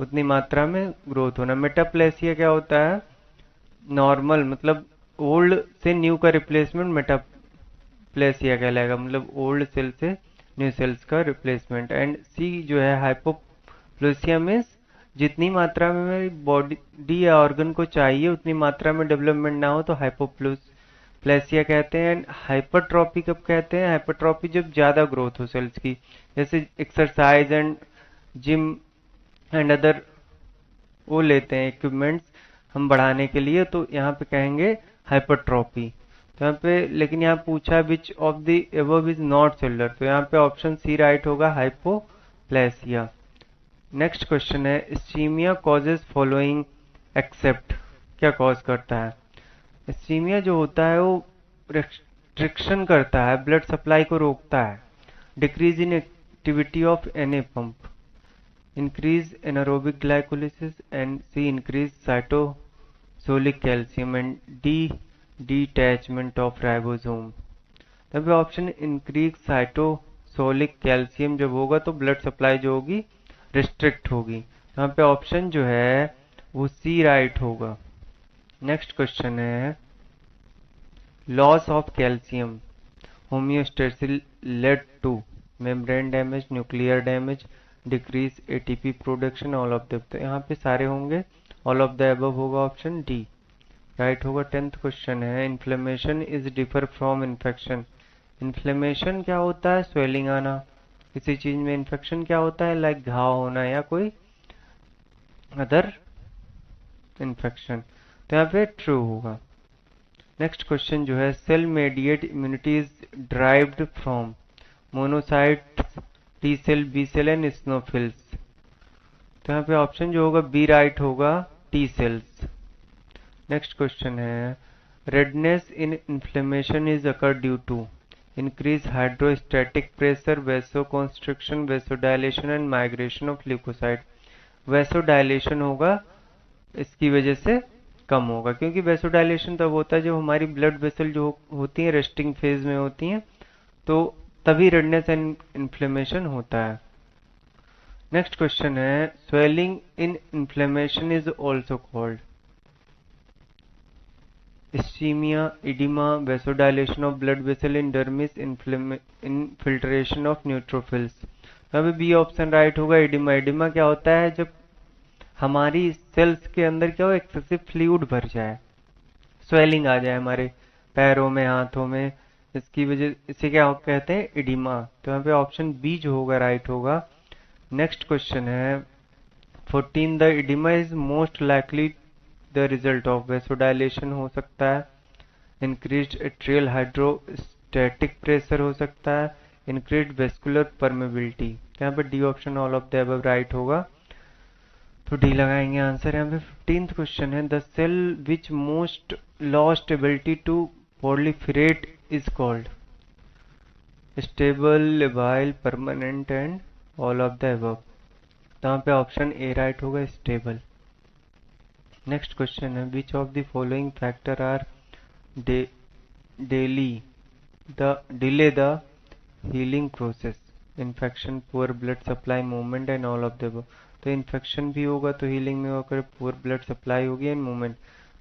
Speaker 2: उतनी मात्रा में ग्रोथ होना। मेटाप्लेसिया क्या होता है? नॉर्मल, मतलब ओल्ड से न्यू का रिप्लेसमेंट मेटाप्लेसिया कहलाएगा, मतलब ओल्ड सेल से न्यू सेल्स का रिप्लेसमेंट। एंड सी जो है हाइपोप्लेसिया मीन्स जितनी मात्रा में मेरी बॉडी या ऑर्गन को चाहिए उतनी मात्रा में डेवलपमेंट ना हो तो हाइपोप्लेसिया कहते हैं। एंड हाइपरट्रॉपी कब कहते हैं? हाइपरट्रॉपी जब ज्यादा ग्रोथ हो सेल्स की, जैसे exercise and gym and other वो लेते हैं इक्विपमेंट्स हम बढ़ाने के लिए, तो यहाँ पे कहेंगे हाइपरट्रॉपी। तो यहाँ पे लेकिन यहाँ पूछा विच of the above is not cellular, तो यहाँ पे ऑप्शन सी राइट होगा, हाइपोप्लेसिया। नेक्स्ट क्वेश्चन है, इस्चीमिया कॉजेज फॉलोइंग एक्सेप्ट। क्या कॉज करता है? इस्चीमिया जो होता है वो रिस्ट्रिक्शन करता है, ब्लड सप्लाई को रोकता है। Decrease in activity of an pump, increase anaerobic glycolysis, and C increase cytosolic calcium, and D detachment of ribosome। तब ऑप्शन इंक्रीज साइटोसोलिक कैल्शियम जब होगा तो ब्लड सप्लाई जो होगी रिस्ट्रिक्ट होगी। यहाँ पे ऑप्शन जो है वो सी राइट होगा। नेक्स्ट क्वेश्चन है, loss of calcium homeostasis led two membrane damage, nuclear damage, decrease ATP production, all of the. तो यहाँ पे सारे होंगे, ऑल ऑफ द अबव होगा, ऑप्शन डी राइट होगा। 10th क्वेश्चन है, inflammation is differ from infection. Inflammation क्या होता है? स्वेलिंग आना किसी चीज में। इन्फेक्शन क्या होता है? लाइक घाव होना या कोई अदर इन्फेक्शन। तो यहाँ पे ट्रू होगा। नेक्स्ट क्वेश्चन जो है, cell mediate immunity is derived from monocytes, T cell, B cell and eosinophils. तो यहाँ पे ऑप्शन जो होगा बी राइट होगा, टी सेल्स। नेक्स्ट क्वेश्चन है, redness in inflammation is occur due to increase hydrostatic pressure, vasoconstriction, vasodilation and migration of leukocyte. Vasodilation होगा, इसकी वजह से कम होगा, क्योंकि वेसोडाइलेशन तब होता है जब हमारी ब्लड वेसल जो होती हैं रेस्टिंग फेज में होती हैं, तो तभी रेडनेस एंड इन्फ्लेमेशन होता है। नेक्स्ट क्वेश्चन है swelling in inflammation is also called ischemia, edema, vasodilation of blood vessel in dermis, infiltration of neutrophils। अभी बी ऑप्शन राइट होगा, एडिमा। एडिमा क्या होता है, जब हमारी सेल्स के अंदर क्या हो, एक्सेसिव फ्लूइड भर जाए, स्वेलिंग आ जाए हमारे पैरों में, हाथों में, इसकी वजह, इसे क्या कहते हैं, एडिमा। तो यहाँ पे ऑप्शन बी जो होगा राइट होगा। नेक्स्ट क्वेश्चन है 14, the oedema is most likely the result of vasodilation हो सकता है, इंक्रीज्ड एट्रियल हाइड्रोस्टैटिक प्रेशर हो सकता है, इंक्रीज्ड वेस्कुलर परमेबिलिटी। यहाँ पे D option all of the above right होगा, तो डी लगाएंगे आंसर। यहाँ पे 15th क्वेश्चन है the cell which most lost ability to proliferate is called stable, labile, permanent and all of the above. तो यहाँ पे ऑप्शन ए राइट होगा, स्टेबल। नेक्स्ट क्वेश्चन है which of the following factor are delay the healing process, infection, poor blood supply, movement and all of the above. तो infection भी होगा तो healing में होकर पुअर ब्लड सप्लाई होगी and movement,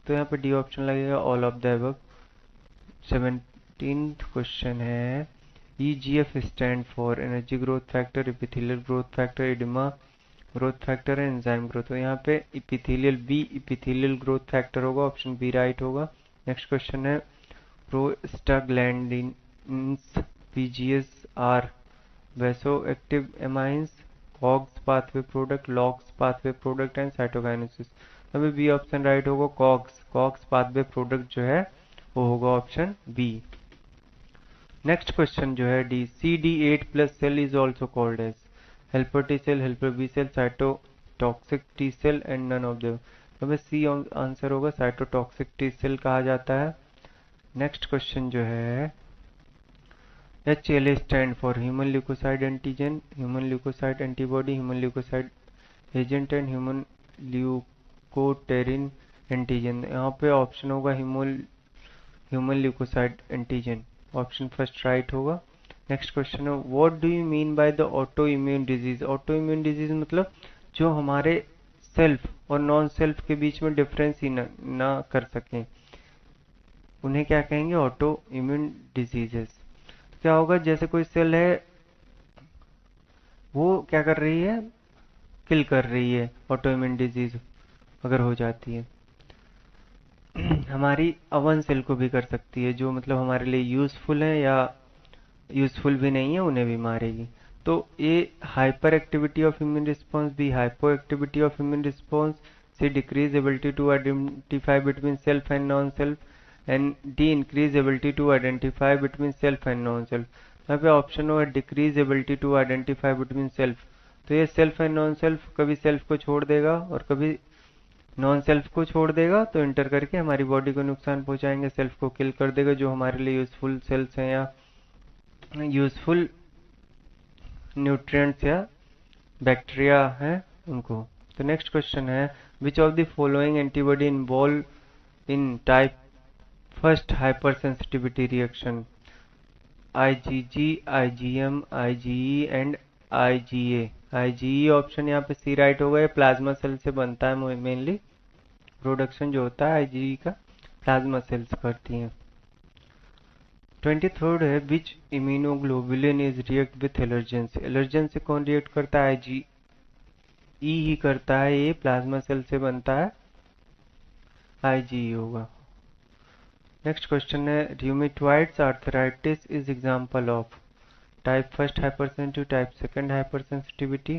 Speaker 2: तो यहाँ पे डी ऑप्शन लगेगा, all of the above. 17th question है EGF stand for energy growth factor, epithelial growth factor, oedema growth factor है, एंजाइम ग्रोथ। तो यहाँ पे epithelial B, epithelial growth factor होगा, ऑप्शन बी राइट होगा। नेक्स्ट क्वेश्चन है prostaglandins PGS are vasoactive amines, COX pathway product, LOX pathway product and cytokinesis. अभी B option right होगा, COX pathway product जो है वो होगा ऑप्शन बी। नेक्स्ट क्वेश्चन जो है D CD8+ cell is also called as helper T cell, helper B cell, cytotoxic T cell and none of them. तो C answer होगा, cytotoxic T cell कहा जाता है। नेक्स्ट क्वेश्चन जो है HLA stand for human leukocyte antigen, human leukocyte antibody, human leukocyte agent and human leukotriene antigen. यहाँ पे option होगा human leukocyte antigen, option first right होगा। नेक्स्ट क्वेश्चन है what do you mean by the auto immune disease. Auto immune disease मतलब जो हमारे self और non self के बीच में डिफरेंस ही ना कर सकें, उन्हें क्या कहेंगे, ऑटो इम्यून डिजीजेस। तो क्या होगा, जैसे कोई सेल है वो क्या कर रही है, किल कर रही है, ऑटो इम्यून डिजीज अगर हो जाती है। हमारी अवन सेल को भी कर सकती है, जो मतलब हमारे लिए यूजफुल है या यूजफुल भी नहीं है, उन्हें भी मारेगी। तो A hyper activity of immune response, B hypo activity of immune response, C decrease ability to identify between self and non self, and D increase ability to identify between self and non self. यहाँ पे option होगा decrease ability to identify between self. तो ये self and non self कभी self को छोड़ देगा और कभी नॉन सेल्फ को छोड़ देगा, तो इंटर करके हमारी बॉडी को नुकसान पहुंचाएंगे, सेल्फ को किल कर देगा जो हमारे लिए यूजफुल सेल्स हैं या यूजफुल न्यूट्रिएंट्स या बैक्टीरिया हैं उनको। तो नेक्स्ट क्वेश्चन है which of the following antibody involve in type first hyper sensitivity reaction, IgG, IgM, IgE and IgA। IgE option यहाँ पे सी राइट होगा, ये प्लाज्मा सेल से बनता है मेनली, प्रोडक्शन जो होता है IgE का प्लाज्मा सेल्स करती हैं। 23rd है which immunoglobulin is react with allergen से। एलर्जेन से कौन रिएक्ट करता है, IgE ही करता है, ये प्लाज्मा सेल से बनता है, IgE होगा। नेक्स्ट क्वेश्चन है rheumatoids arthritis is example of type first hypersensitive, type second hypersensitivity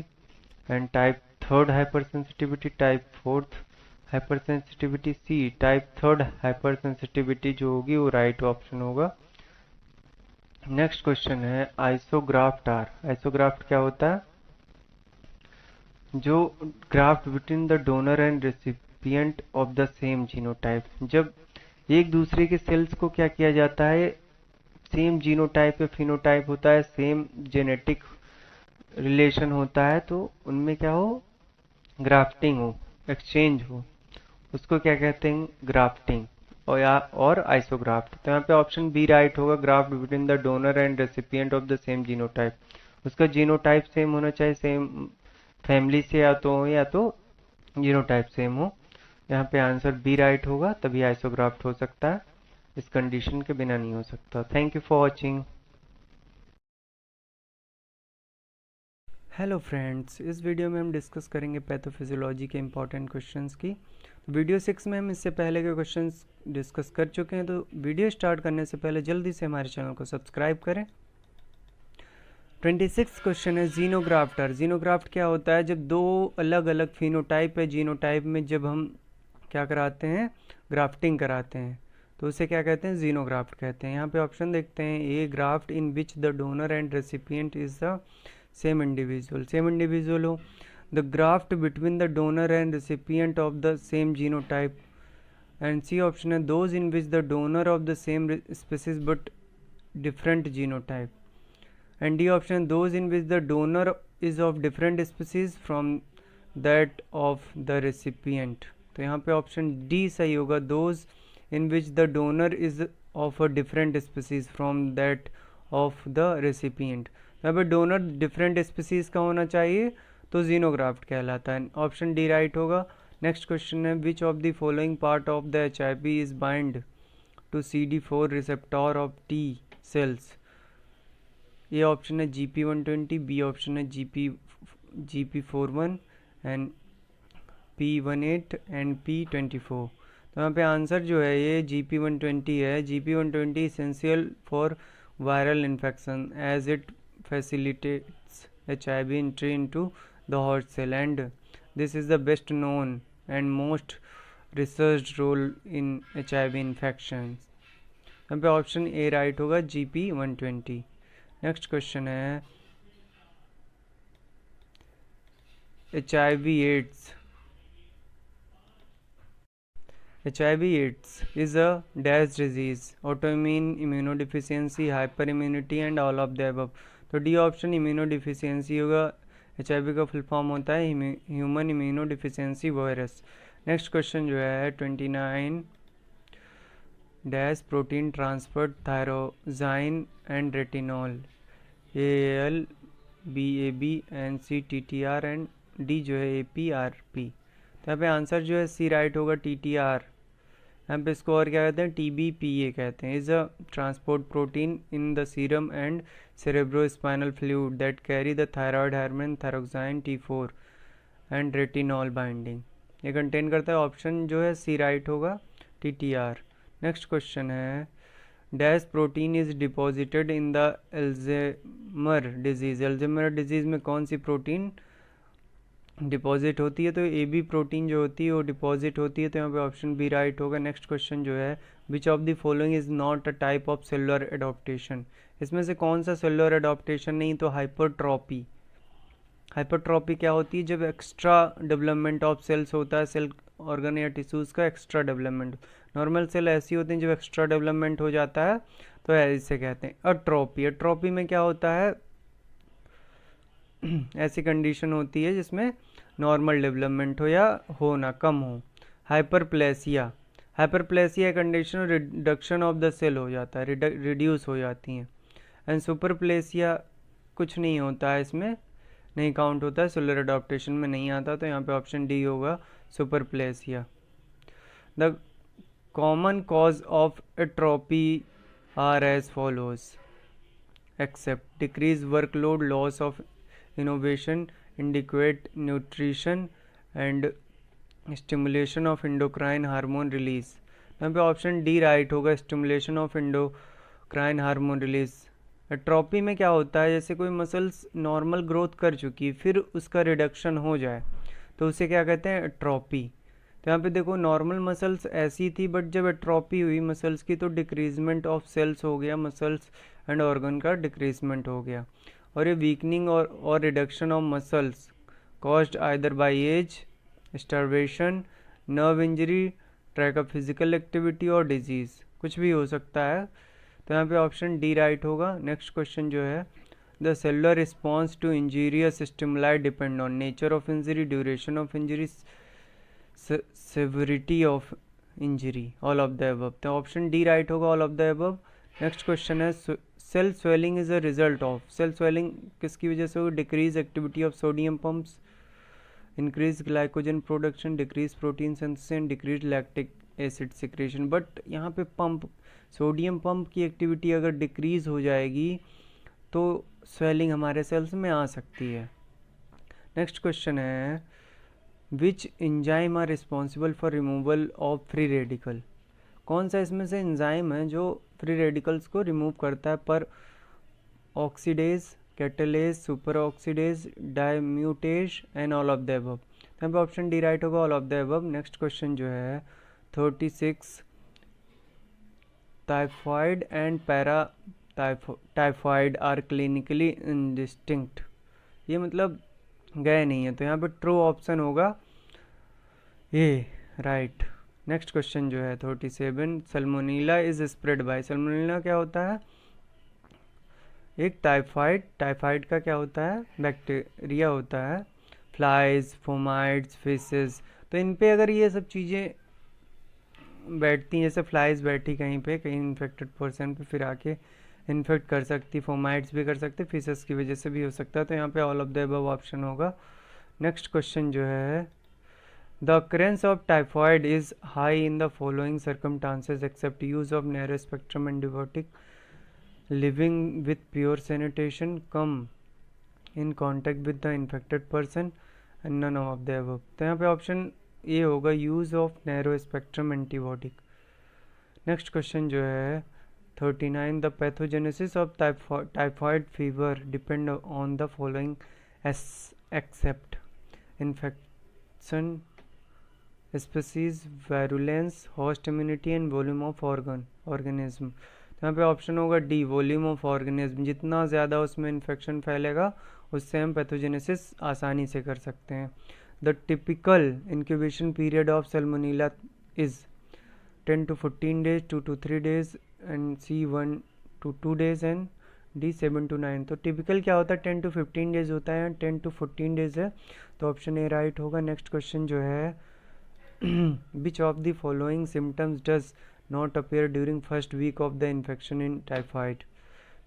Speaker 2: and type third hypersensitivity, type fourth hypersensitivity. C type third hypersensitivity जो होगी वो राइट ऑप्शन होगा। नेक्स्ट क्वेश्चन है आइसोग्राफ्ट आर। आइसोग्राफ्ट क्या होता है, जो graft between the donor and recipient of the same genotype. जब एक दूसरे के सेल्स को क्या किया जाता है, सेम जीनोटाइप या फिनोटाइप होता है, सेम जेनेटिक रिलेशन होता है, तो उनमें क्या हो, ग्राफ्टिंग हो, एक्सचेंज हो, उसको क्या कहते हैं, ग्राफ्टिंग और आइसोग्राफ्ट। तो यहाँ पे ऑप्शन बी राइट होगा, graft between the donor and recipient of the same genotype. उसका जीनोटाइप सेम होना चाहिए, सेम फैमिली से या तो जीनोटाइप सेम हो। यहाँ पे आंसर बी राइट होगा, तभी आइसोग्राफ्ट हो सकता है, इस कंडीशन के बिना नहीं हो सकता। Thank you for watching.
Speaker 1: Hello friends, इस वीडियो में हम डिस्कस करेंगे पैथोफिजियोलॉजी के इंपॉर्टेंट क्वेश्चंस की। वीडियो 6 में हम इससे पहले के क्वेश्चंस डिस्कस कर चुके हैं, तो वीडियो स्टार्ट करने से पहले जल्दी से हमारे चैनल को सब्सक्राइब करें। 26 क्वेश्चन है जीनोग्राफ्टर। जीनोग्राफ्ट क्या होता है, जब दो अलग अलग फिनोटाइप है जीनोटाइप में जब हम क्या कराते हैं, ग्राफ्टिंग कराते हैं, तो उसे क्या कहते हैं, जीनोग्राफ्ट कहते हैं। यहाँ पे ऑप्शन देखते हैं, A graft in which the donor and recipient is the same individual हो। The graft between the donor and recipient of the same genotype. And C option है, those in which the donor of the same species but different genotype. And D option, those in which the donor is of different species from that of the recipient। तो यहाँ पे option D सही होगा, those in which the donor is of a different species from that of the recipient। यहाँ पे donor different species का होना चाहिए, तो जीनोग्राफ्ट कहलाता है। ऑप्शन डी राइट होगा। नेक्स्ट क्वेश्चन है, which of the following part of the HIV is bind to CD4 receptor of T cells. ये ऑप्शन है GP120, बी ऑप्शन है GP41 and P18 and P24। तो यहाँ पे आंसर जो है ये GP120 है। GP120 essential for viral infection as it facilitates HIV entry into the host cell, and this is the best known and most researched role in HIV infections। यहाँ पे option A right होगा, GP120। Next question है, HIV AIDS is a dash disease, autoimmune, immunodeficiency, hyperimmunity and all of the above। तो D option immunodeficiency होगा। HIV का full form होता है human immunodeficiency virus. Next question जो है 29 dash protein transfer thyroxine and retinol, AAL, BAB, NC-TTR and D जो है APRP। तो यहाँ पे आंसर जो है सी राइट होगा, TTR। यहाँ पे इसको और क्या कहते हैं, TBPA कहते हैं। Is a transport protein in the serum and cerebrospinal fluid that carry the thyroid hormone thyroxine T4 and retinol binding। ये कंटेन करता है, ऑप्शन जो है सी राइट होगा, TTR। नेक्स्ट क्वेश्चन है, dash protein is deposited in the Alzheimer disease. Alzheimer disease में कौन सी protein deposit होती है, तो AB प्रोटीन जो होती है वो डिपॉजिट होती है। तो यहाँ पे ऑप्शन बी राइट होगा। नेक्स्ट क्वेश्चन जो है, which of the following is not a type of cellular adaptation. इसमें से कौन सा सेलुलर एडॉप्टेशन नहीं, तो हाइपरट्रॉपी। हाइपरट्रॉपी क्या होती है, जब एक्स्ट्रा डेवलपमेंट ऑफ सेल्स होता है, सेल ऑर्गन या टिश्यूज़ का एक्स्ट्रा डेवलपमेंट। नॉर्मल सेल ऐसी होती हैं जब एक्स्ट्रा डेवलपमेंट हो जाता है, तो ऐसे कहते हैं अट्रॉपी। अट्रॉपी में क्या होता है, ऐसी कंडीशन होती है जिसमें नॉर्मल डेवलपमेंट हो या हो ना, कम हो। Hyperplasia, hyperplasia condition reduction of the cell हो जाता है, रिड्यूस हो जाती हैं। एंड सुपरप्लेसिया कुछ नहीं होता है, इसमें नहीं काउंट होता है, सेलुलर एडॉप्टेशन में नहीं आता। तो यहाँ पे ऑप्शन डी होगा, superplasia. The common cause of atrophy are as follows, except decrease workload, loss of innovation, inadequate nutrition and stimulation of endocrine hormone release। यहाँ पे ऑप्शन डी राइट होगा, stimulation of endocrine hormone release. Atrophy में क्या होता है, जैसे कोई muscles normal growth कर चुकी फिर उसका रिडक्शन हो जाए, तो उसे क्या कहते हैं, एट्रोपी। तो यहाँ पे देखो, नॉर्मल मसल्स ऐसी थी, बट जब एट्रोपी हुई मसल्स की, तो डिक्रीजमेंट ऑफ सेल्स हो गया, मसल्स एंड ऑर्गन का डिक्रीजमेंट हो गया। और ये वीकनिंग और reduction of muscles caused either by age, starvation, nerve injury, track of physical activity और डिजीज, कुछ भी हो सकता है। तो यहाँ पे ऑप्शन डी राइट होगा। नेक्स्ट क्वेश्चन जो है, the cellular response to injurious stimuli depend on nature of injury, duration of injury, severity of injury, all of the above. तो ऑप्शन डी राइट होगा, all of the above. Next question है cell swelling is a result of, cell swelling किसकी वजह से होगी? Decrease activity of sodium pumps, increase glycogen production, decrease protein synthesis and decrease lactic acid secretion. But यहाँ पे pump, sodium pump की activity अगर decrease हो जाएगी तो स्वेलिंग हमारे सेल्स में आ सकती है। नेक्स्ट क्वेश्चन है which enzyme are responsible for removal of free radical, कौन सा इसमें से एंजाइम है जो फ्री रेडिकल्स को रिमूव करता है? Peroxidase, catalase, super oxidase, dismutase and all of the above. यहाँ पे ऑप्शन डी राइट होगा, all of the above. Next question जो है 36 typhoid and paratyphoid are clinically indistinct, ये मतलब गए नहीं है, तो यहाँ पे ट्रू ऑप्शन होगा ये राइट। नेक्स्ट क्वेश्चन जो है 37 Salmonella is spread by, Salmonella क्या होता है? एक टाइफाइड का क्या होता है? बैक्टीरिया होता है। फ्लाइज, फोमाइड्स, फिशेस, तो इन पे अगर ये सब चीज़ें बैठती हैं, जैसे फ्लाइज बैठी कहीं पे, कहीं इन्फेक्टेड पर्सन पे, फिर आके इन्फेक्ट कर सकती, फोमाइड्स भी कर सकते, फिशेस की वजह से भी हो सकता है, तो यहाँ पे all of the above option होगा। नेक्स्ट क्वेश्चन जो है the occurrence of typhoid is high in the following circumstances except use of narrow spectrum antibiotic, living with pure sanitation, come in contact with the infected person and none of the above। तो यहाँ पे option ए होगा use of narrow spectrum antibiotic. Next question जो है 39 the pathogenesis of typhoid fever depend on the following except infection, species, virulence, host immunity and volume of organism. तो यहाँ पे option होगा डी, वॉल्यूम ऑफ ऑर्गेनिज्म। जितना ज़्यादा उसमें infection फैलेगा उससे हम पैथोजेनेसिस आसानी से कर सकते हैं। The typical incubation period of Salmonella is 10 to 14 days, 2 to 3 days and C 1 to 2 days and D 7 to 9। तो टिपिकल क्या होता है? 10 to 15 days होता है, 10 to 14 days है, तो ऑप्शन ए राइट होगा। नेक्स्ट क्वेश्चन जो है which of the following symptoms does not appear during first week of the infection in typhoid?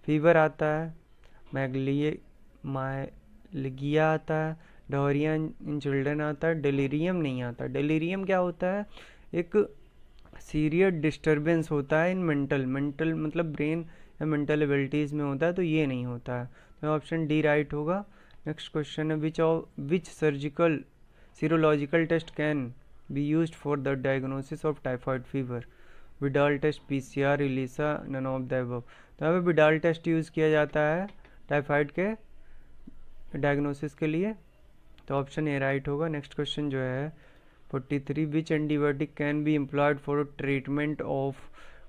Speaker 1: Fever आता है, मैलेगिया आता है, डायरिया इन चिल्ड्रन आता है, डेलीरियम नहीं आता। डेलीरियम क्या होता है? एक सीरियस डिस्टर्बेंस होता है इन मेंटल मतलब ब्रेन या मेंटल एबिलिटीज़ में होता है, तो ये नहीं होता है, तो ऑप्शन डी राइट होगा। नेक्स्ट क्वेश्चन है which surgical serological test can be used for the diagnosis of typhoid fever? Widal test, PCR, ELISA, none of the above. तो यहाँ पे विडाल टेस्ट यूज़ किया जाता है टाइफाइड के डायग्नोसिस के लिए, तो ऑप्शन ए राइट होगा। नेक्स्ट क्वेश्चन जो है 43 which antibiotic can be employed for treatment of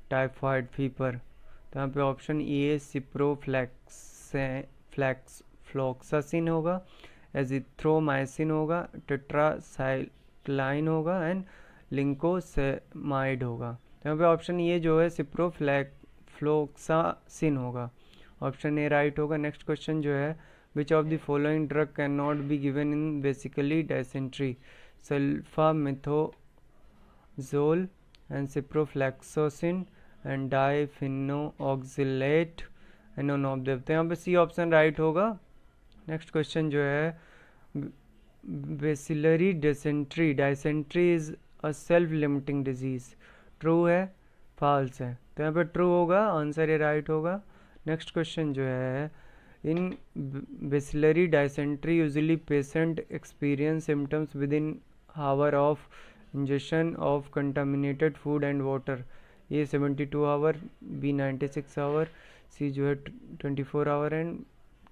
Speaker 1: typhoid fever? तो यहाँ पे ऑप्शन ए सिप्रोफ्लैक्सासिन होगा, एजिथ्रोमाइसिन होगा, टेट्रासाइक्लाइन होगा एंड लिंकोसेमाइड होगा। तो यहाँ पे ऑप्शन ये जो है सिप्रोफ्लैक्सासिन होगा, ऑप्शन ए राइट होगा। नेक्स्ट क्वेश्चन जो है which of the following drug can not be given in basically dysentery? Sulfamethoxazole and ciprofloxacin and diphenoxylate and none of them. तो यहाँ पे सी ऑप्शन राइट होगा। नेक्स्ट क्वेश्चन जो है bacillary dysentery is a self limiting disease, true है false है? तो यहाँ पे ट्रू होगा, आंसर ये राइट होगा। नेक्स्ट क्वेश्चन जो है in bacillary dysentery usually patient experience symptoms within hour of ingestion of contaminated food and water, ये 72 आवर, बी 96 आवर, सी जो है 24 आवर एंड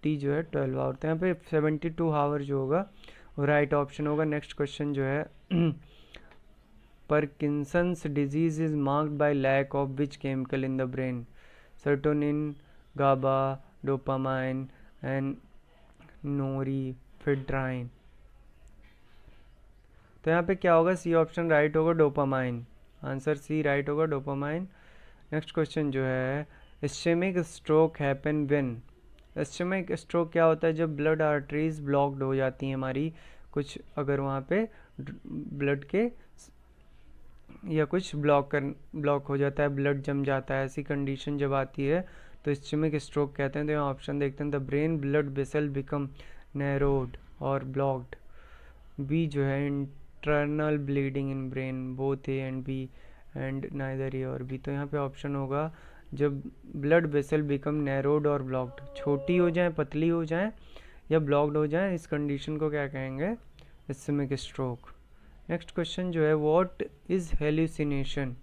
Speaker 1: डी जो है 12 आवर। तो यहाँ पे 72 आवर जो होगा वो राइट ऑप्शन होगा। नेक्स्ट क्वेश्चन जो है Parkinson's disease is marked by lack of which chemical in the brain? Serotonin, GABA, dopamine and norepinephrine। तो यहाँ पे क्या होगा? सी ऑप्शन राइट होगा, डोपामाइन, आंसर सी राइट होगा, डोपामाइन। नेक्स्ट क्वेश्चन जो है ischaemic stroke happen when? Ischaemic stroke क्या होता है? जब ब्लड आर्टरीज ब्लॉक्ड हो जाती हैं हमारी, कुछ अगर वहाँ पे ब्लड के या कुछ ब्लॉक हो जाता है, ब्लड जम जाता है, ऐसी कंडीशन जब आती है तो इस्चेमिक स्ट्रोक कहते हैं। तो यहाँ ऑप्शन देखते हैं, the brain blood vessel become narrowed और ब्लॉक्ड। बी जो है internal bleeding in brain, both A and B and neither A और बी। तो यहाँ पे ऑप्शन होगा जब ब्लड वेसल बिकम नैरोड और ब्लॉक्ड, छोटी हो जाए, पतली हो जाए या ब्लॉक्ड हो जाए, इस कंडीशन को क्या कहेंगे, इस्चेमिक स्ट्रोक। नेक्स्ट क्वेश्चन जो है, what is hallucination?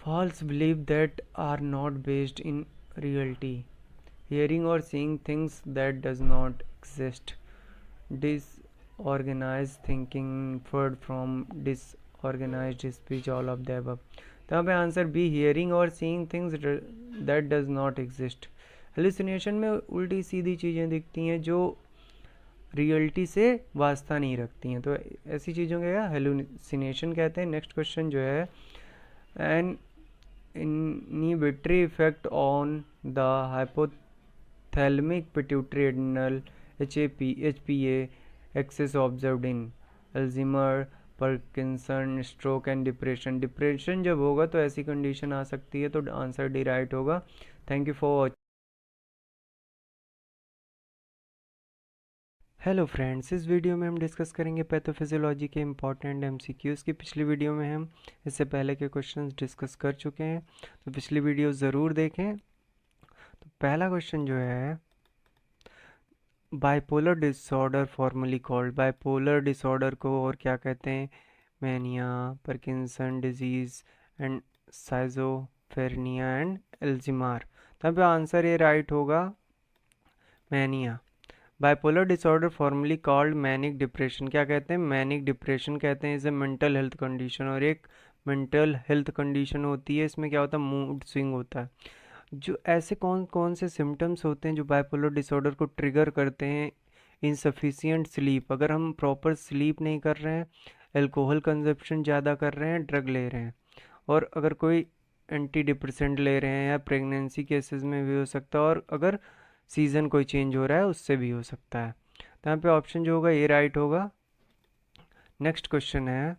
Speaker 1: False belief that are not based in reality. Hearing or seeing things that does not exist. Disorganized thinking inferred from disorganized speech, all of the above. तो यहाँ पे answer B, hearing और seeing things that does not exist. Hallucination में उल्टी सीधी चीज़ें दिखती हैं जो रियलिटी से वास्ता नहीं रखती हैं, तो ऐसी चीज़ों को क्या हेलुसिनेशन कहते हैं। नेक्स्ट क्वेश्चन जो है, N inhibitory effect on the hypothalamic pituitary adrenal HPA axis observed in Alzheimer, Parkinson, stroke and depression. Depression जब होगा तो ऐसी कंडीशन आ सकती है, तो आंसर डी राइट होगा। Thank you for watching. Hello friends, इस वीडियो में हम डिस्कस करेंगे पैथोफिजियोलॉजी के इम्पॉर्टेंट एमसीक्यूज़ की। पिछली वीडियो में हम इससे पहले के क्वेश्चंस डिस्कस कर चुके हैं, तो पिछली वीडियो ज़रूर देखें। तो पहला क्वेश्चन जो है, bipolar disorder formally called, bipolar disorder को और क्या कहते हैं, mania, Parkinson disease and schizophrenia and Alzheimer. तब आंसर ये राइट होगा, mania. Bipolar disorder formally called manic depression, क्या कहते हैं, मैनिक डिप्रेशन कहते हैं। Is a mental health condition, और एक मेंटल हेल्थ कंडीशन होती है, इसमें क्या होता है, मूड स्विंग होता है। जो ऐसे कौन कौन से सिम्टम्स होते हैं जो बाइपोलर डिसऑर्डर को ट्रिगर करते हैं, इनसफिशिएंट स्लीप, अगर हम प्रॉपर स्लीप नहीं कर रहे हैं, एल्कोहल कंजप्शन ज़्यादा कर रहे हैं, ड्रग ले रहे हैं, और अगर कोई एंटी डिप्रेसेंट ले रहे हैं, या प्रेगनेंसी केसेस में भी हो सकता है, और अगर सीज़न कोई चेंज हो रहा है उससे भी हो सकता है। तो यहाँ पे ऑप्शन जो होगा ये राइट होगा। नेक्स्ट क्वेश्चन है,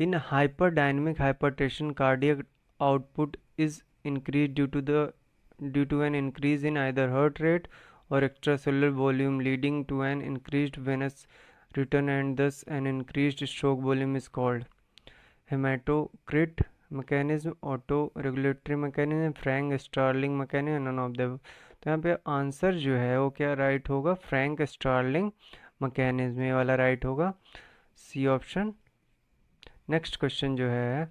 Speaker 1: in hyper dynamic hypertension cardiac output is increase due to an increase in either heart rate और extracellular volume leading to an increased venous return and thus an increased stroke volume is called hematocrit mechanism, autoregulatory mechanism, Frank Starling mechanism, none of the. तो यहाँ पे answer जो है वो क्या right होगा, Frank Starling mechanism, ये वाला राइट होगा, सी ऑप्शन। नेक्स्ट क्वेश्चन जो है,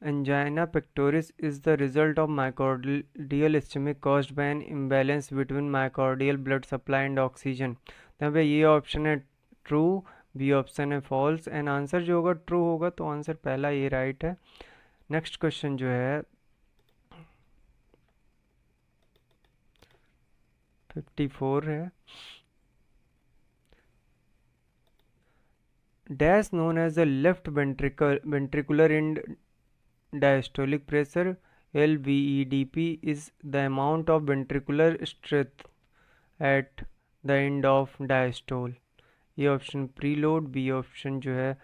Speaker 1: angina pectoris is the result of myocardial ischemic caused by an imbalance between myocardial blood supply and oxygen। यहाँ पे ये ऑप्शन है ट्रू, बी ऑप्शन है फॉल्स, एंड आंसर जो होगा ट्रू होगा, तो आंसर पहला ये राइट है। नेक्स्ट क्वेश्चन जो है 54 है, dash known as the left ventricular end diastolic pressure, LVEDP is the amount of ventricular strength at the end of diastole। ये ऑप्शन प्रीलोड, बी ऑप्शन जो है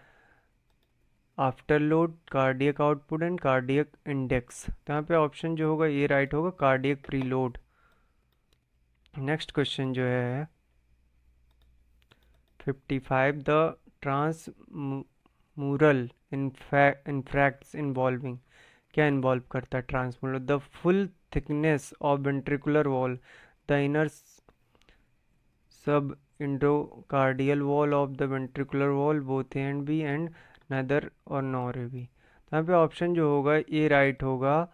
Speaker 1: after load, cardiac output and cardiac index. तो यहाँ पे option जो होगा ये right होगा, कार्डियक प्रीलोड। नेक्स्ट क्वेश्चन जो है 55, द ट्रांसमूरल इनफ्रैक्ट्स इन्वॉल्विंग, क्या इन्वॉल्व करता है transmural, the full thickness of ventricular wall, the inner subendocardial wall of the ventricular wall, both A and B and neither और nor A B. तो यहाँ पे option जो होगा ये राइट होगा,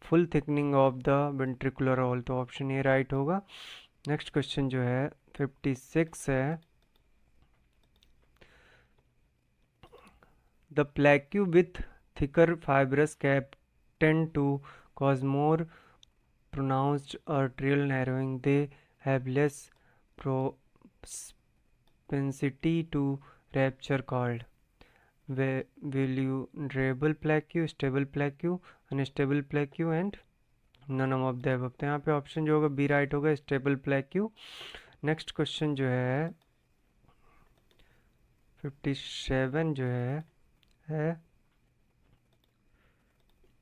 Speaker 1: full thickening of the ventricular wall, तो option ये राइट होगा। नेक्स्ट क्वेश्चन जो है 56 है, the plaque with thicker fibrous cap tend to cause more pronounced arterial narrowing. They have less propensity to rupture called vulnerable plaque, stable plaque, unstable plaque and none of the above. तो यहाँ पे option जो होगा B right होगा, stable plaque. Next question जो है 57 जो है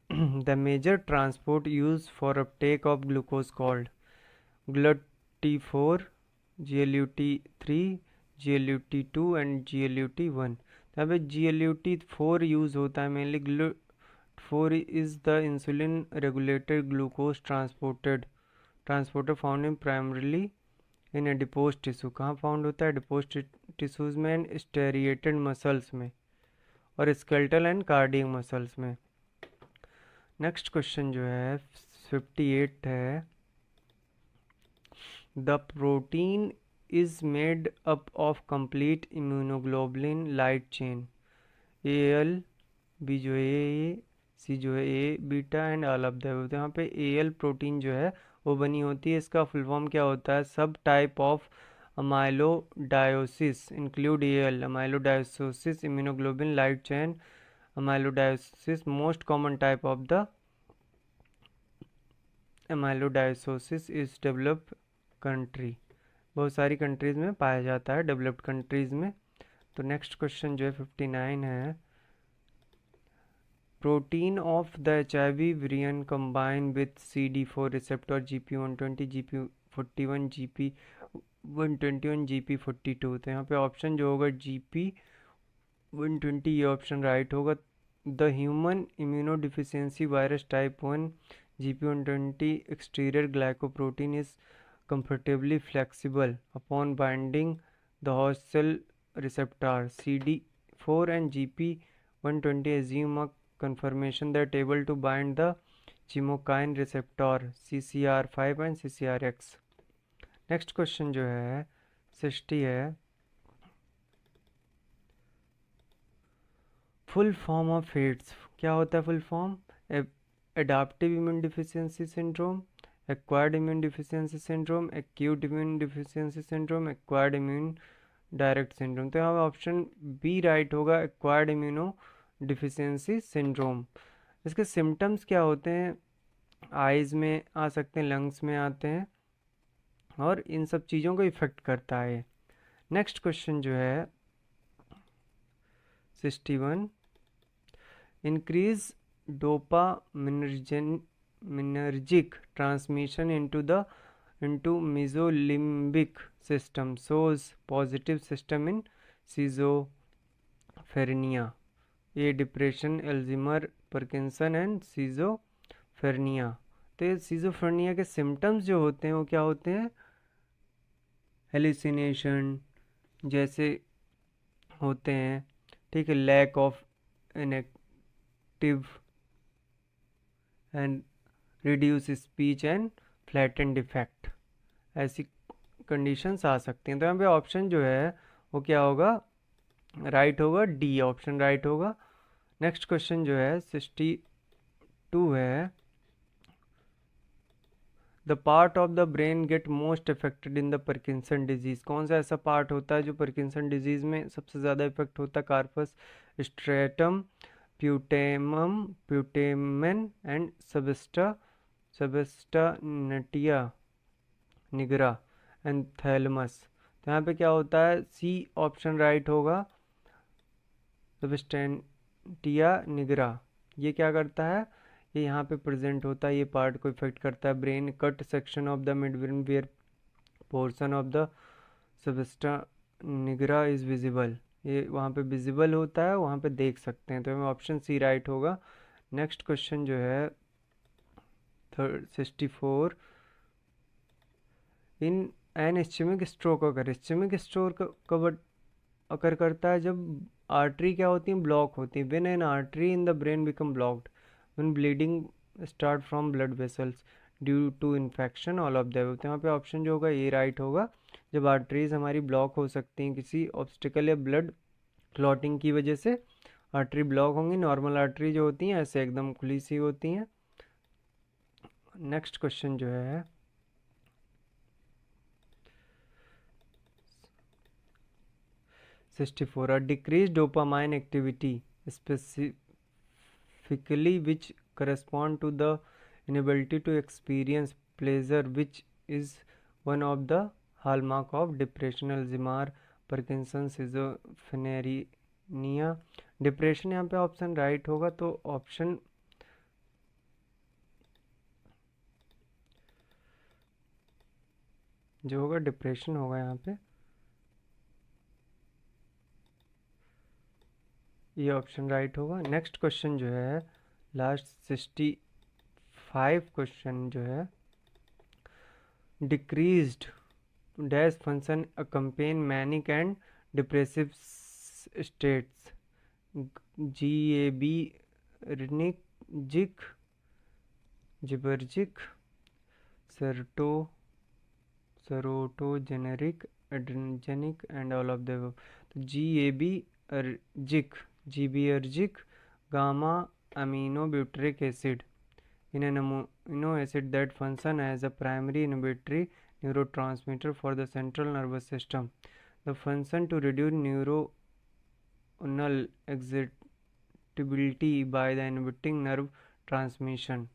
Speaker 1: the major transport use for uptake of glucose called GLUT4, GLUT3, GLUT2 and GLUT1। तो यहाँ पे GLUT4 यूज होता है mainly. GLUT4 is the insulin regulated glucose transporter found in primarily in adipose tissue. कहाँ फाउंड होता है? Adipose tissues में and स्टेरिएटेड muscles में और स्केलेटल एंड कार्डियक मसल्स में। नेक्स्ट क्वेश्चन जो है 58 है the protein is made up of complete immunoglobulin light chain AL, B जो है C जो है A beta and all of the above. तो यहाँ पे AL प्रोटीन जो है वो बनी होती है। इसका फुल फॉर्म क्या होता है? Subtype of amyloidosis include AL, amyloidosis immunoglobulin light chain amyloidosis, most common type of the amyloidosis is developed country। बहुत सारी कंट्रीज में पाया जाता है, डेवलप्ड कंट्रीज में। तो नेक्स्ट क्वेश्चन जो है 59 है protein of the HIV variant combine with CD4 receptor GP120, GP41, GP121, GP42। तो यहाँ पे ऑप्शन जो होगा GP120, ये ऑप्शन राइट होगा। The human immunodeficiency virus type 1 GP120 exterior glycoprotein is comfortably flexible upon binding the host cell receptor CD4 and GP120 assume a conformation that able to bind the chemokine receptor CCR5 and CCRX। Next question जो है 60 है full form of ads क्या होता है? Full form adaptive immune deficiency syndrome, acquired immune deficiency syndrome, acute immune deficiency syndrome, acquired immune direct syndrome. तो यहाँ option B right होगा, acquired immuno deficiency syndrome. इसके सिम्टम्स क्या होते हैं? आइज़ में आ सकते हैं, लंग्स में आते हैं और इन सब चीज़ों को इफेक्ट करता है। नेक्स्ट क्वेश्चन जो है 61 increase dopaminergic transmission into mesolimbic system shows positive system in schizophrenia, ये डिप्रेशन, एल्जीमर, पार्किंसन एंड सीजोफ्रेनिया। तो ये सीजोफ्रेनिया के सिम्टम्स जो होते हैं वो क्या होते हैं? हेलुसिनेशन जैसे होते हैं, ठीक है, lack of inactive and reduce speech and flattened defect, ऐसी कंडीशंस आ सकती हैं। तो यहाँ पे ऑप्शन जो है वो क्या होगा? राइट होगा, डी ऑप्शन राइट होगा। नेक्स्ट क्वेश्चन जो है 62 है the part of the brain get most affected in the Parkinson disease. कौन सा ऐसा पार्ट होता है जो पार्किंसन डिजीज में सबसे ज़्यादा इफेक्ट होता है? Corpus, striatum, putamen and substantia nigra and thalamus. तो यहाँ पे क्या होता है? सी ऑप्शन राइट होगा, सबस्टेंटिया निगरा। ये क्या करता है? ये यहाँ पे प्रेजेंट होता है, ये पार्ट को इफेक्ट करता है। Brain cut section of the midbrain where portion of the substantia nigra is visible, ये वहाँ पे विजिबल होता है, वहाँ पे देख सकते हैं। तो हमें ऑप्शन सी राइट होगा। नेक्स्ट क्वेश्चन जो है 64 इन एन इस्चेमिक स्ट्रोक अगर इस्चेमिक स्ट्रोक कब अकर करता है? जब आर्टरी क्या होती है? ब्लॉक होती है। When an artery in the brain become blocked, when bleeding start from blood vessels due to infection, all of the above. तो यहाँ पे ऑप्शन जो होगा ये राइट होगा। जब आर्टरीज हमारी ब्लॉक हो सकती हैं किसी ऑब्स्टिकल या ब्लड क्लॉटिंग की वजह से, आर्टरी ब्लॉक होंगी। नॉर्मल आर्टरी जो होती हैं ऐसे एकदम खुली सी होती हैं। नेक्स्ट क्वेश्चन जो है 64 a decreased dopamine activity specifically which correspond to the inability to experience pleasure, which is one of the hallmark of depression. Alzheimer, Parkinson, schizophrenia. Depression यहाँ पे ऑप्शन राइट होगा, तो ऑप्शन जो होगा डिप्रेशन होगा यहाँ पे, ये ऑप्शन राइट होगा। नेक्स्ट क्वेश्चन जो है लास्ट 65 क्वेश्चन जो है, decreased dash function accompany manic and depressive states, GABAergic, GABAergic, serotonergic, adrenergic and all of the above. तो GABAergic gamma aminobutyric acid in an amino acid that function as a primary inhibitory neurotransmitter for the central nervous system. The function to reduce neuronal excitability by the inhibiting nerve transmission.